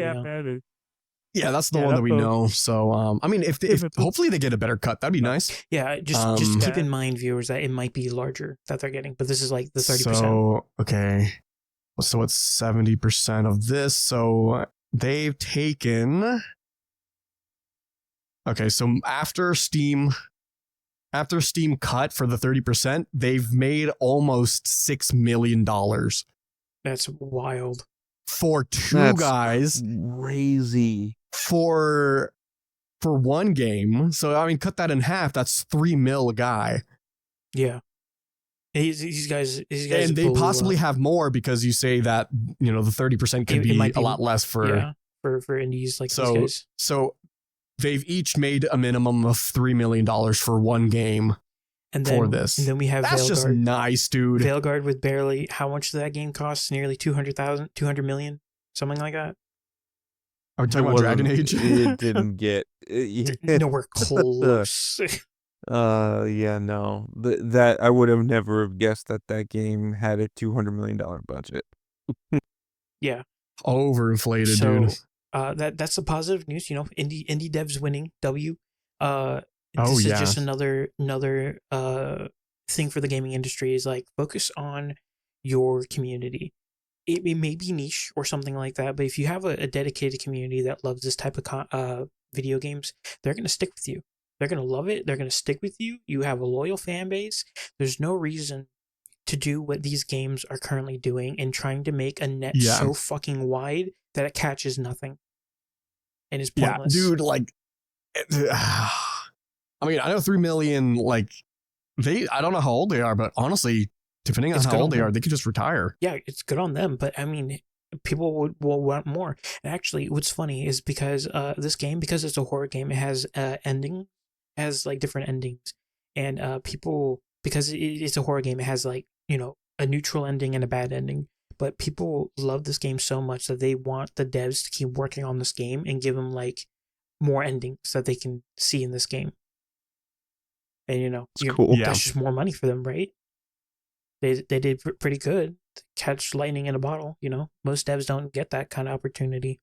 that's the one that we know. So, I mean, if hopefully they get a better cut, that'd be nice. Yeah, just keep in mind, viewers, that it might be larger that they're getting, but this is like the 30%. So okay, so it's 70% of this. So they've taken. Okay, so after Steam cut for the 30%, they've made almost $6 million. That's wild. For two guys. Crazy. For one game. So, I mean, cut that in half. That's $3 million a guy. Yeah. These guys. And they possibly have more because you say that, the 30% could be a lot less for indies like these guys. So they've each made a minimum of $3 million for one game for this. And then we have That's Veilguard. Just nice, dude. Veilguard with barely, how much did that game cost? Nearly 200 million? Something like that? Are we talking about Dragon Age? It didn't get... nowhere close. Yeah, no. That I would have never guessed that game had a $200 million budget. Yeah. Overinflated, dude. That's the positive news, indie devs winning W. This is just another thing for the gaming industry, is like focus on your community. It may be niche or something like that, but if you have a dedicated community that loves this type of video games, they're going to stick with you. They're going to love it. They're going to stick with you. You have a loyal fan base. There's no reason to do what these games are currently doing and trying to make a net so fucking wide that it catches nothing and is pointless. Yeah, dude, like, I mean, I know 3 million, like, I don't know how old they are, but honestly, depending on how old they are, they could just retire. Yeah, it's good on them, but I mean, people will want more. And actually, what's funny is because this game, because it's a horror game, it has like different endings, and people, because it's a horror game, it has like a neutral ending and a bad ending. But people love this game so much that they want the devs to keep working on this game and give them like more endings that they can see in this game. And it's cool. That's just more money for them, right? They did pretty good. Catch lightning in a bottle. Most devs don't get that kind of opportunity,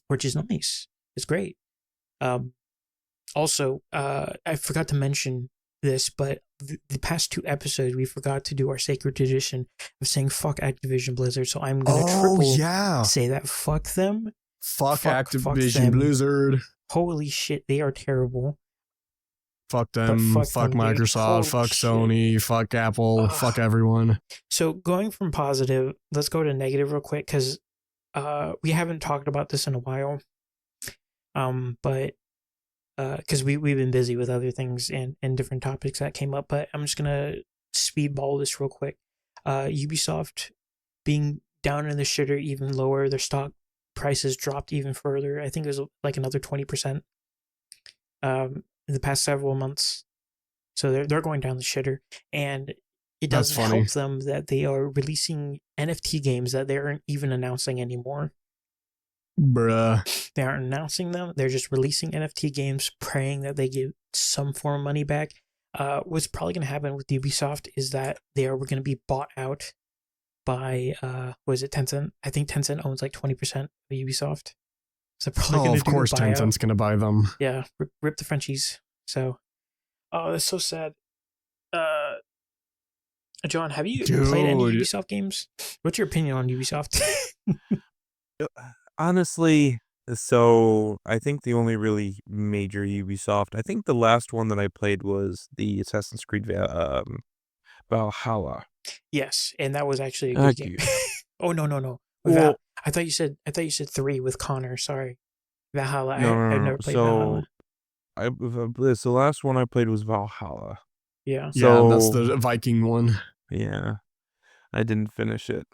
which is nice. It's great. Also, I forgot to mention this, but the past 2 episodes we forgot to do our sacred tradition of saying fuck Activision Blizzard. So I'm gonna say that fuck them. Fuck Activision Blizzard. Holy shit, they are terrible. Fuck them. Fuck Microsoft. Fuck Sony. Fuck Apple. Fuck everyone. So going from positive, let's go to negative real quick, because we haven't talked about this in a while. But because we've been busy with other things and different topics that came up. But I'm just gonna speedball this real quick. Ubisoft being down in the shitter even lower, their stock prices dropped even further. I think it was like another 20% in the past several months. So they're going down the shitter, and it That's doesn't funny. help them that they are releasing NFT games that they aren't even announcing anymore. Bruh. They aren't announcing them. They're just releasing NFT games, praying that they get some form of money back. What's probably going to happen with Ubisoft is that they are going to be bought out by what is it, Tencent? I think Tencent owns like 20% of Ubisoft. So probably going to Of do course a buyout. Tencent's going to buy them. Yeah, rip the Frenchies. So, oh, that's so sad. John, have you played any Dude. Ubisoft games? What's your opinion on Ubisoft? Honestly, so I think the only really major Ubisoft, I think the last one that I played was the Assassin's Creed Valhalla. Yes, and that was actually a Thank good game. you. Oh no. Well, I thought you said 3 with Connor. Sorry, Valhalla. no, no, I've no. never played So Valhalla. the last one I played was Valhalla. Yeah. Yeah, that's So the Viking one. yeah, I didn't finish it.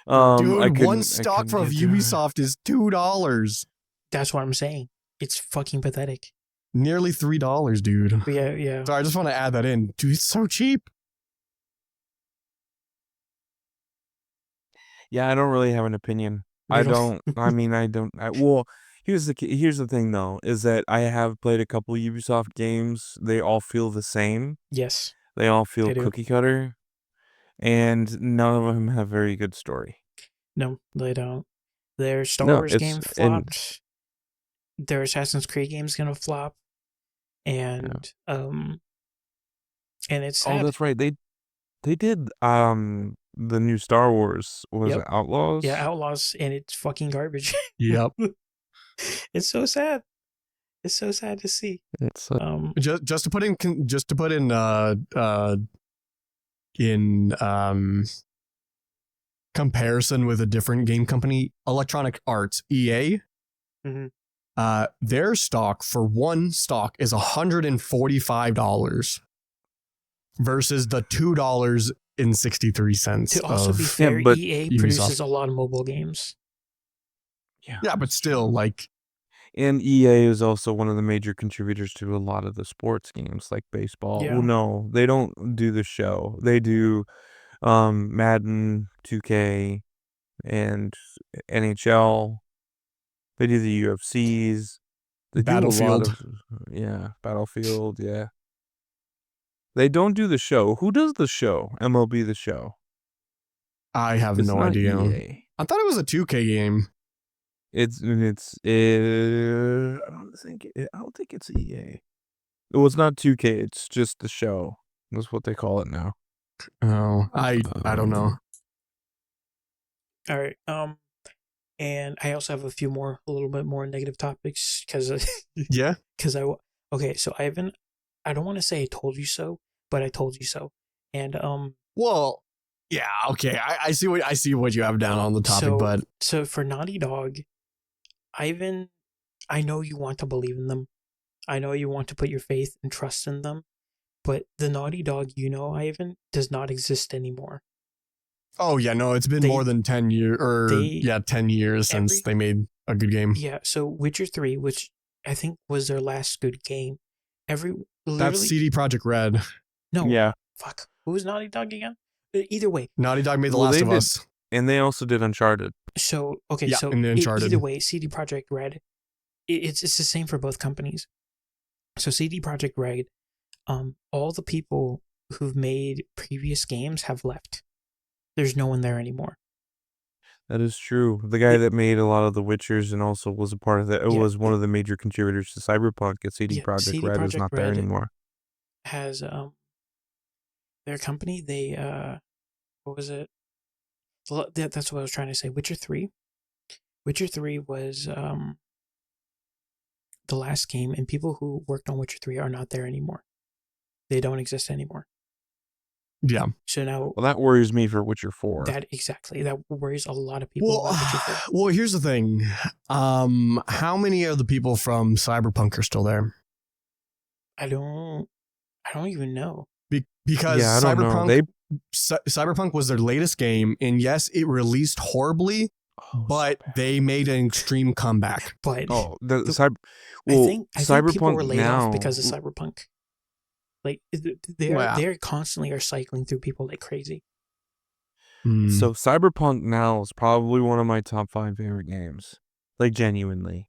I Dude, one couldn't stock from get to it. Ubisoft is $2. That's what I'm saying. It's fucking pathetic. Nearly $3, dude. But yeah. So I just want to add that in. Dude, it's so cheap. Yeah, I don't really have an opinion. I Really? don't. I mean, I don't. Well, here's the thing though, is that I have played a couple Ubisoft games. They all feel the same. Yes, They all feel they do. cookie cutter, and none of them have very good story. No, they don't. Their Star No, Wars game flopped. Their Assassin's Creed game's gonna flop, and it's sad. Oh, that's right. They did the new Star Wars, was Yep. it Outlaws? Yeah, Outlaws, and it's fucking garbage. Yep. It's so sad. It's so sad to see. It's Just to put in comparison with a different game company, Electronic Arts, EA. Mhm. Their stock for one stock is $145 versus the $2.63 To also be of fair, but EA Ubisoft. produces a lot of mobile games. yeah, but still, like, and EA is also one of the major contributors to a lot of the sports games like baseball. Yeah. Well, no, they don't do the show. They do Madden, 2K, and NHL. They do the UFCs. They do a lot Battlefield. of Battlefield, yeah. They don't do the show. Who does the show? MLB The Show. I have It's no not idea. EA. I thought it was a 2K game. I don't think it's EA. Well, it's not 2K. It's just the show. That's what they call it now. Oh, I don't know. All right. And I also have a little bit more negative topics because Yeah. okay. So I don't want to say I told you so, but I told you so. And Well, yeah, okay. I see what you have down on the topic, but so for Naughty Dog, Ivan, I know you want to believe in them. I know you want to put your faith and trust in them, but the Naughty Dog, Ivan, does not exist anymore. oh yeah, no, it's been more than 10 years 10 years since they made a good game. Yeah, so Witcher 3, which I think was their last good game. That's CD Projekt Red. No. Yeah. Fuck. Who's Naughty Dog again? Either way. Naughty Dog made The Last of Us. And they also did Uncharted. So, okay, Yeah, so and Uncharted. either way, CD Projekt Red, it's the same for both companies. So CD Projekt Red, all the people who've made previous games have left. There's no one there anymore. That is true. The guy that made a lot of the Witchers and also was a part of that, it was one of the major contributors to Cyberpunk at CD Projekt Red is not there anymore. Has their company, they what was it? That's what I was trying to say. Witcher 3. Witcher 3 was the last game, and people who worked on Witcher 3 are not there anymore. They don't exist anymore. Yeah. So now, well, that worries me for Witcher 4. That worries a lot of people. About Witcher 4. Well, here's the thing. How many of the people from Cyberpunk are still there? I don't even know. Because Yeah, I don't know. Cyberpunk was their latest game, and yes, it released horribly, but they made an extreme comeback. But the the- cyber. I Well, think people were Cyberpunk laid off now. because of Cyberpunk. Like they're constantly are cycling through people like crazy. So Cyberpunk now is probably one of my top 5 favorite games. Like genuinely.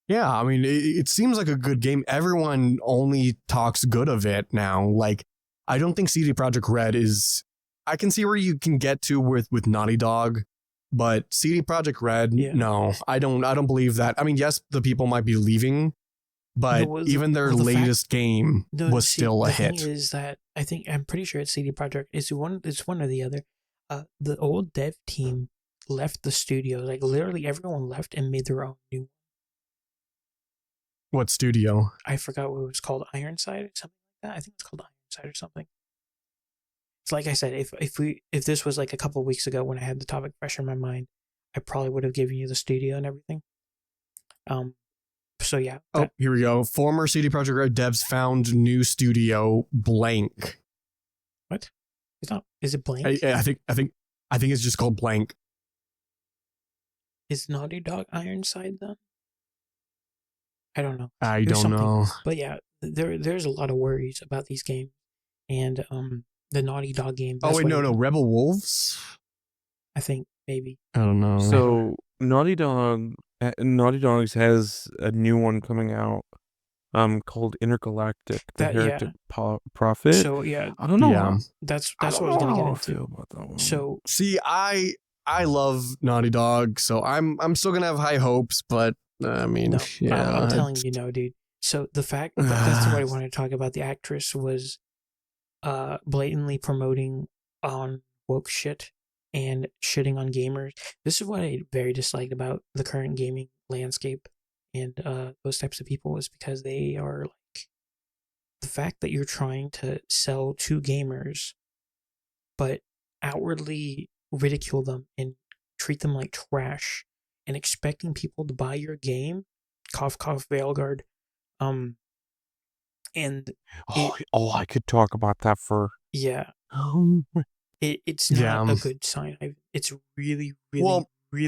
Yeah, I mean, it seems like a good game. Everyone only talks good of it now. Like, I don't think CD Projekt Red is. I can see where you can get to with Naughty Dog, but CD Projekt Red, no, I don't believe that. I mean, yes, the people might be leaving, but even their latest game was still a hit. The thing is that I'm pretty sure it's CD Projekt. It's one or the other. The old dev team left the studio. Like literally, everyone left and made their own new. What studio? I forgot what it was called. Ironside or something like that. I think it's called Ironside or something. It's like I said, if this was like a couple of weeks ago when I had the topic fresh in my mind, I probably would have given you the studio and everything. So yeah. Here we go. Former CD Projekt Red devs found new studio blank. What? It's not. Is it blank? I think it's just called blank. Is Naughty Dog Ironside then? I don't know. I don't know. But yeah, there's a lot of worries about these games, and the Naughty Dog game. Oh wait, no, Rebel Wolves. I think maybe. I don't know. So Naughty Dogs has a new one coming out, called Intergalactic: The Heretic Prophet. So yeah, I don't know. Yeah. That's what I was gonna get into. About that one. So see, I love Naughty Dog, so I'm still gonna have high hopes, but I mean, no, yeah, I'm telling you, no, dude. So the fact that's what I wanted to talk about. The actress was blatantly promoting on woke shit and shitting on gamers. This is what I very disliked about the current gaming landscape and those types of people, is because they are like, the fact that you're trying to sell to gamers but outwardly ridicule them and treat them like trash and expecting people to buy your game, cough cough Veilguard. And I could talk about that for it's not a good sign. It's really really.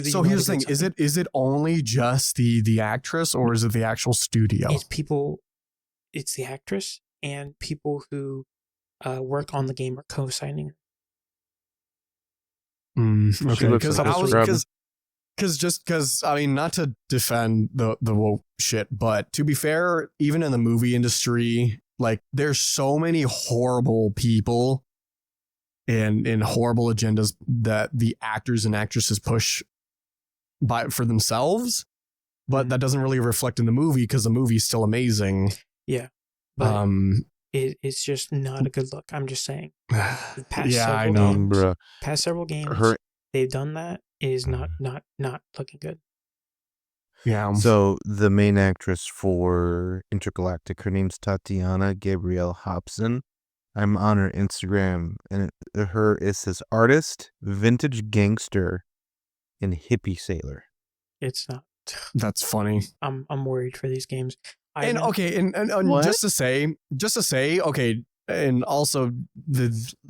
So here's the thing: is it only just the actress, or is it the actual studio? It's people. It's the actress and people who work on the game are co-signing her. Okay, because I mean, not to defend the woke shit, but to be fair, even in the movie industry, like there's so many horrible people and horrible agendas that the actors and actresses push for themselves, but that doesn't really reflect in the movie because the movie's still amazing. Yeah, but it's just not a good look. I'm just saying. I know, bro. Past several games, they've done that. Is not looking good. Yeah. So the main actress for Intergalactic, her name's Tatiana Gabrielle Hobson. I'm on her Instagram, and it says artist, vintage gangster, and hippie sailor. It's not. That's funny. I'm worried for these games. And just to say, okay, and also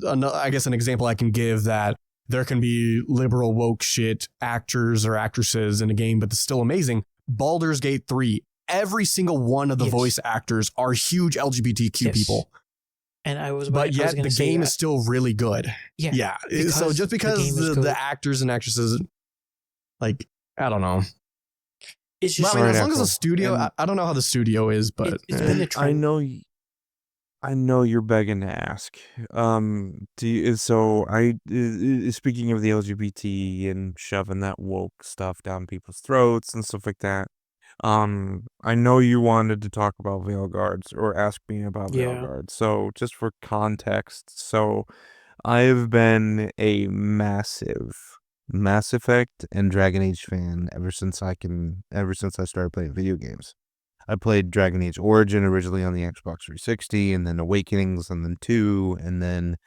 I guess an example I can give that there can be liberal woke shit actors or actresses in a game, but it's still amazing. Baldur's Gate 3, every single one of the voice actors are huge LGBTQ people. And the game is still really good. Yeah. So just because the actors and actresses, like, I don't know. It's just as long as the studio, I don't know how the studio is, but it's been a trend. I know you're begging to ask. Speaking of the LGBT and shoving that woke stuff down people's throats and stuff like that. I know you wanted to talk about Veilguards or ask me about Veilguards. So just for context, I've been a massive Mass Effect and Dragon Age fan ever since I started playing video games. I played Dragon Age Origin originally on the Xbox 360, and then Awakenings, and then 2, and then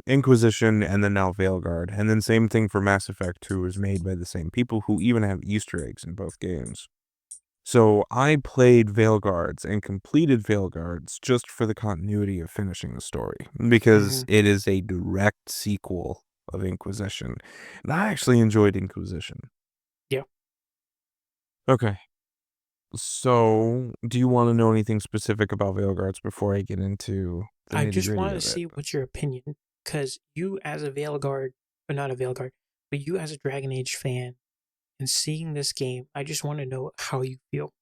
Inquisition, and then now Veilguard. And then same thing for Mass Effect 2 was made by the same people who even have Easter eggs in both games. So I played Veilguards and completed Veilguards just for the continuity of finishing the story, because it is a direct sequel of Inquisition. And I actually enjoyed Inquisition. Yeah. Okay. So, do you want to know anything specific about Veilguards before I get into the I nitty just gritty wanted to of it? see what's your opinion, because you as a Veilguard, or not a Veilguard, but you as a Dragon Age fan, and seeing this game, I just want to know how you feel.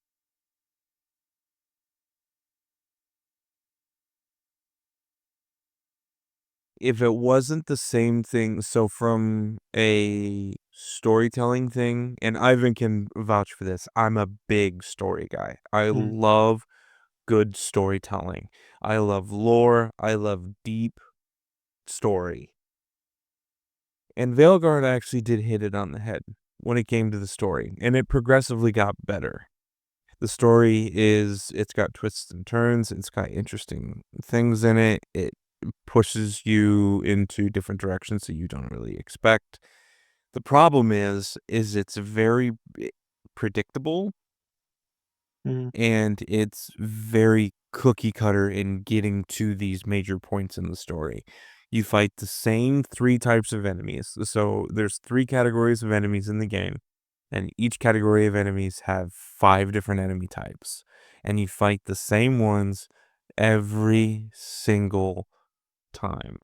If it wasn't the same thing, so from a storytelling thing, and Ivan can vouch for this, I'm a big story guy. I Mm. love good storytelling. I love lore. I love deep story. And Veilguard actually did hit it on the head when it came to the story, and it progressively got better. The story it's got twists and turns, it's got interesting things in it. It pushes you into different directions that you don't really expect. The problem is it's very predictable, Mm. and it's very cookie cutter in getting to these major points in the story. You fight the same 3 types of enemies. So there's 3 categories of enemies in the game, and each category of enemies have 5 different enemy types. And you fight the same ones every single time.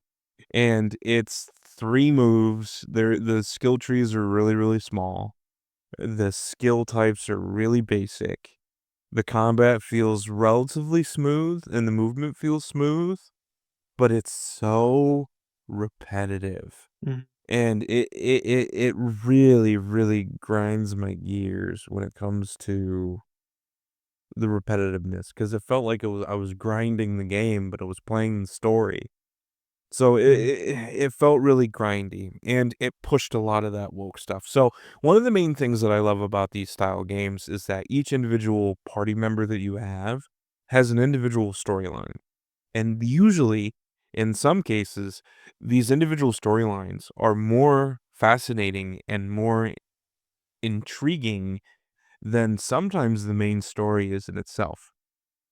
And it's 3 moves. The skill trees are really, really small. The skill types are really basic. The combat feels relatively smooth and the movement feels smooth, but it's so repetitive. Mm. And it really, really grinds my gears when it comes to the repetitiveness, because it felt like I was grinding the game, but I was playing the story. So Mm. it felt really grindy, and it pushed a lot of that woke stuff. So one of the main things that I love about these style games is that each individual party member that you have has an individual storyline. And usually, in some cases, these individual storylines are more fascinating and more intriguing than sometimes the main story is in itself.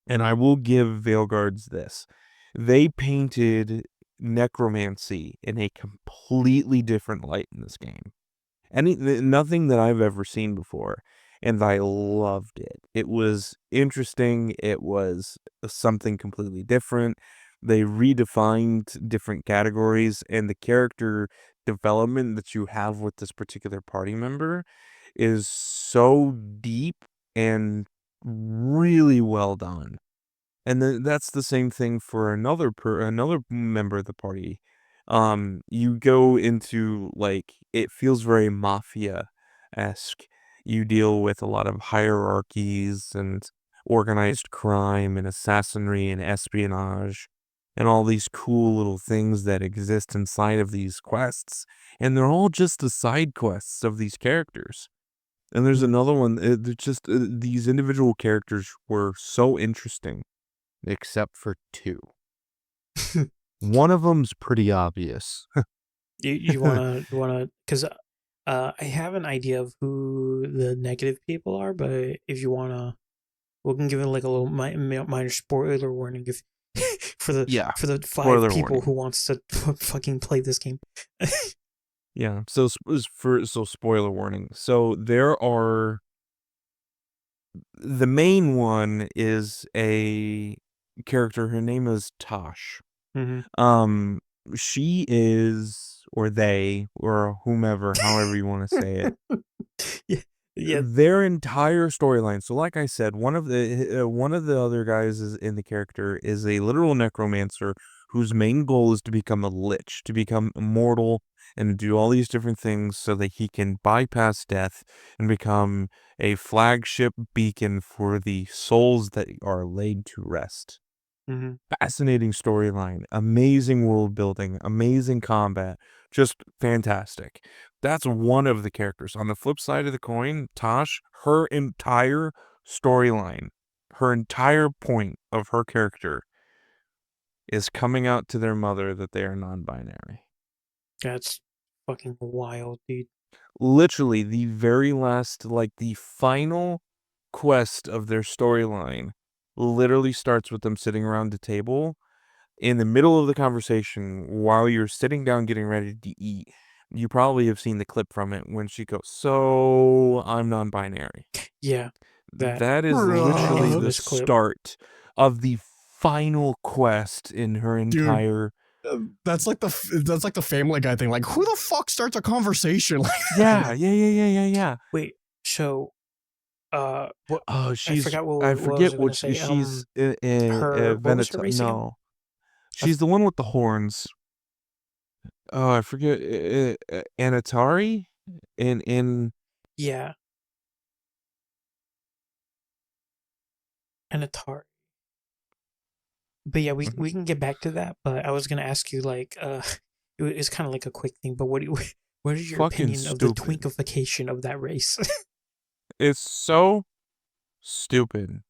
And I will give Veilguards this. They painted necromancy in a completely different light in this game. Nothing that I've ever seen before, and I loved it. It was interesting, it was something completely different. They redefined different categories, and the character development that you have with this particular party member is so deep and really well done. And then that's the same thing for another member of the party. You go into, like, it feels very mafia-esque. You deal with a lot of hierarchies and organized crime and assassinry and espionage and all these cool little things that exist inside of these quests, and they're all just the side quests of these characters. And there's Mm. another one, they're just, these individual characters were so interesting. Except for 2. One of them's pretty obvious. You wanna because I have an idea of who the negative people are, but if you wanna, we can give it like a little minor spoiler warning if for the Yeah, 5 spoiler people warning. who wants to fucking play this game. Yeah, so spoiler warning. So there are the main one is a character, her name is Tosh. Mm-hmm. Um, she is, or they, or whomever, however you wanna say it, Yeah, yeah. their entire storyline. So, like I said, one of the other guys is in the character is a literal necromancer whose main goal is to become a lich, to become immortal, and do all these different things so that he can bypass death and become a flagship beacon for the souls that are laid to rest. Mm-hmm. Fascinating storyline, amazing world building, amazing combat, just fantastic. That's one of the characters. On the flip side of the coin, Tosh, her entire storyline, her entire point of her character is coming out to their mother that they are non-binary. That's fucking wild, dude. Literally, the very last, like the final quest of their storyline literally starts with them sitting around the table in the middle of the conversation while you're sitting down getting ready to eat. You probably have seen the clip from it when she goes, "So I'm non-binary." Yeah, that That is that literally the infamous clip. start of the final quest in her Dude, entire. that's like the Family Guy thing. Like, who the fuck starts a conversation? Yeah. Wait, so what? Oh, I she's forgot I what was forget I gonna what say. she's What was her race again? No, I f- she's the one with the horns. Oh, I forget. Anatari in yeah, an Atari. But yeah, we Mhm. we can get back to that. But I was gonna ask you like it's kind of like a quick thing. But what do you, what is your Fucking opinion of the stupid. twinkification of that race? It's so stupid.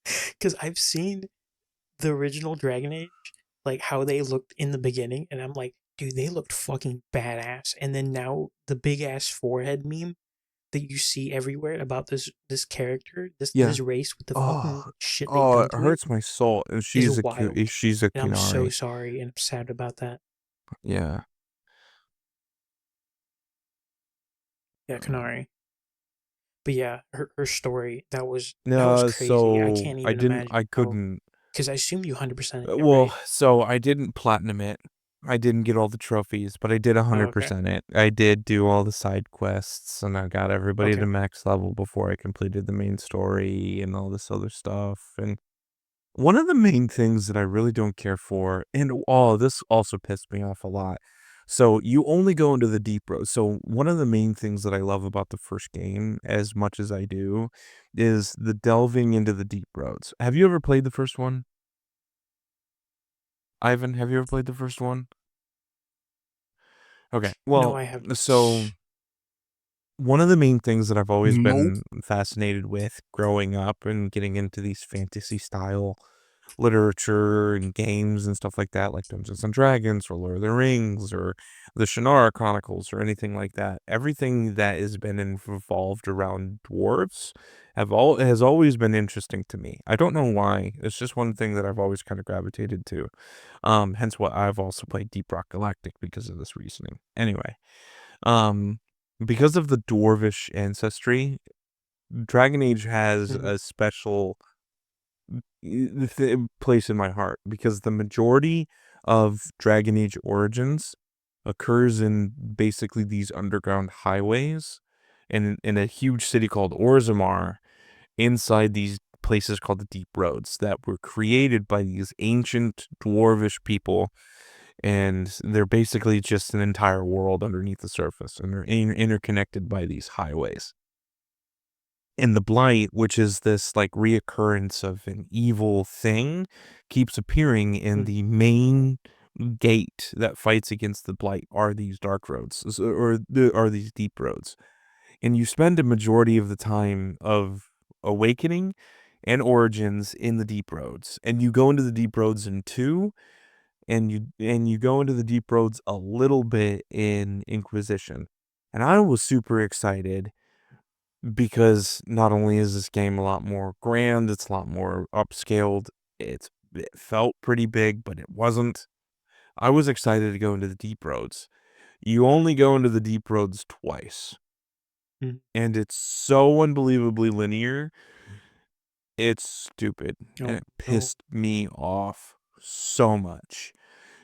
Because I've seen the original Dragon Age, like how they looked in the beginning, and I'm like, dude, they looked fucking badass. And then now the big ass forehead meme that you see everywhere about this character, Yeah. this race with the fucking Oh, shit they've oh, done it to it hurts my soul. And is she's wild. she's a And I'm so Kunari. sorry and I'm sad about that. Yeah. Yeah, Kanari. But yeah, her story that was No, crazy. I so can't even imagine I how, couldn't. because I assume you 100% it, Well, right? so I didn't platinum it. I didn't get all the trophies, but I did Oh, okay. 100% it. I did do all the side quests, and I got everybody to Okay. max level before I completed the main story and all this other stuff. And one of the main things that I really don't care for, and this also pissed me off a lot. So you only go into the deep road. So one of the main things that I love about the first game, as much as I do, is the delving into the deep roads. Have you ever played the first one? Ivan, have you ever played the first one? Okay. No, Well, I have so one of the main things that I've always Nope. been fascinated with growing up and getting into these fantasy style literature and games and stuff like that, like Dungeons and Dragons or Lord of the Rings or the Shannara Chronicles or anything like that. Everything that has been involved around dwarves has always been interesting to me. I don't know why. It's just one thing that I've always kind of gravitated to. Hence why I've also played Deep Rock Galactic because of this reasoning. Anyway, um, because of the dwarvish ancestry, Dragon Age has Mhm. a special place in my heart because the majority of Dragon Age Origins occurs in basically these underground highways in a huge city called Orzammar inside these places called the Deep Roads that were created by these ancient dwarvish people, and they're basically just an entire world underneath the surface, and they're interconnected by these highways. And the blight, which is this like reoccurrence of an evil thing, keeps appearing in Mhm. the main gate that fights against the blight are these dark roads are these deep roads. And you spend a majority of the time of awakening and origins in the deep roads. And you go into the deep roads in 2, and you go into the deep roads a little bit in Inquisition. And I was super excited because not only is this game a lot more grand, it's a lot more upscaled. It felt pretty big, but it wasn't. I was excited to go into the deep roads. You only go into the deep roads twice, Mhm. and it's so unbelievably linear. It's stupid, and Oh it no. pissed me off so much.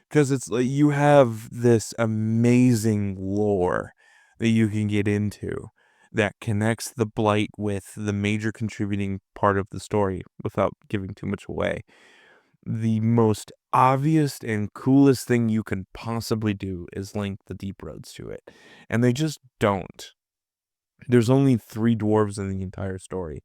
Because it's like you have this amazing lore that you can get into that connects the blight with the major contributing part of the story without giving too much away. The most obvious and coolest thing you can possibly do is link the deep roads to it. And they just don't. There's only 3 dwarves in the entire story.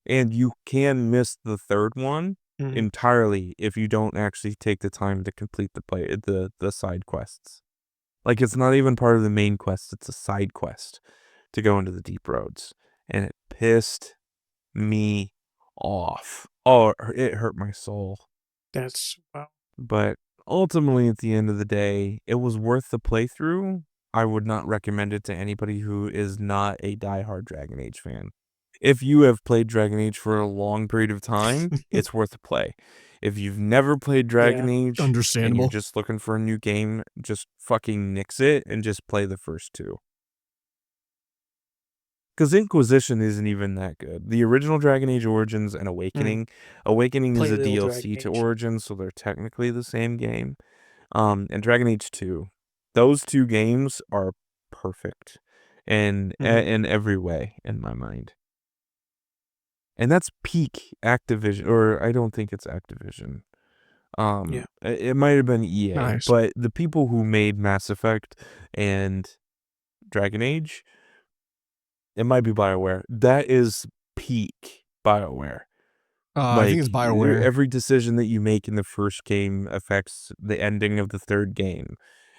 And you can miss the third one Mhm. entirely if you don't actually take the time to complete the side quests. Like, it's not even part of the main quest, it's a side quest to go into the deep roads. And it pissed me off. Oh, it hurt my soul. That's wow. But ultimately, at the end of the day, it was worth the playthrough I would not recommend it to anybody who is not a diehard Dragon Age fan. If you have played Dragon Age for a long period of time, it's worth a play. If you've never played Dragon Age and you're Understandable. just looking for a new game, just fucking nix it and just play the first two. Because Inquisition isn't even that good. The original Dragon Age Origins and Awakening. Awakening Play is a the old DLC to Dragon Age. Origins, so they're technically the same game. And Dragon Age 2. Those two games are perfect in every way, in my mind. And that's peak Activision, or I don't think it's Activision. Yeah. It might have been EA, Nice. but the people who made Mass Effect and Dragon Age, it might be BioWare. That is peak BioWare. I think it's BioWare. Every decision that you make in the first game affects the ending of the third game.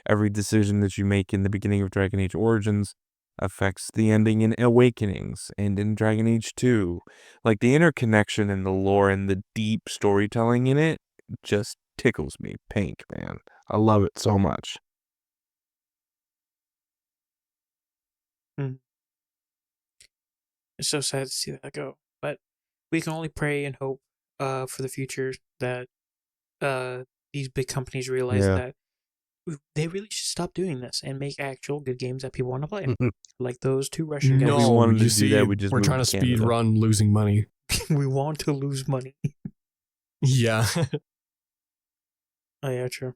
Every decision that you make in the beginning of Dragon Age Origins affects the ending in Awakenings and in Dragon Age 2. Like, the interconnection and the lore and the deep storytelling in it just tickles me pink, man. I love it so much. It's so sad to see that go. But we can only pray and hope for the future that these big companies realize that they really should stop doing this and make actual good games that people want to play. Like those two Russian guys. we No, wanted to you do see, that, we just we're moved trying to to speed Canada. run losing money. We want to lose money. Yeah. Oh, yeah, true.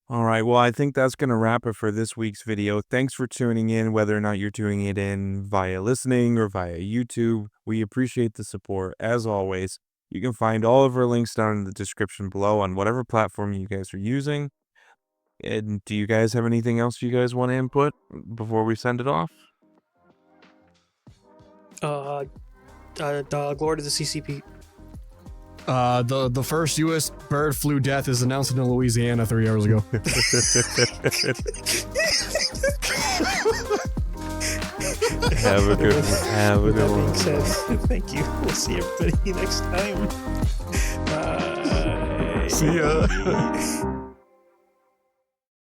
All right, well, I think that's going to wrap it for this week's video. Thanks for tuning in, whether or not you're tuning it in via listening or via YouTube. We appreciate the support, as always. You can find all of our links down in the description below on whatever platform you guys are using. And do you guys have anything else you guys want to input before we send it off? Glory to the CCP. The first U.S. bird flu death is announced in Louisiana 3 hours ago. Have a good one. Have a good one. That being said, thank you. We'll see everybody next time. Bye. See ya.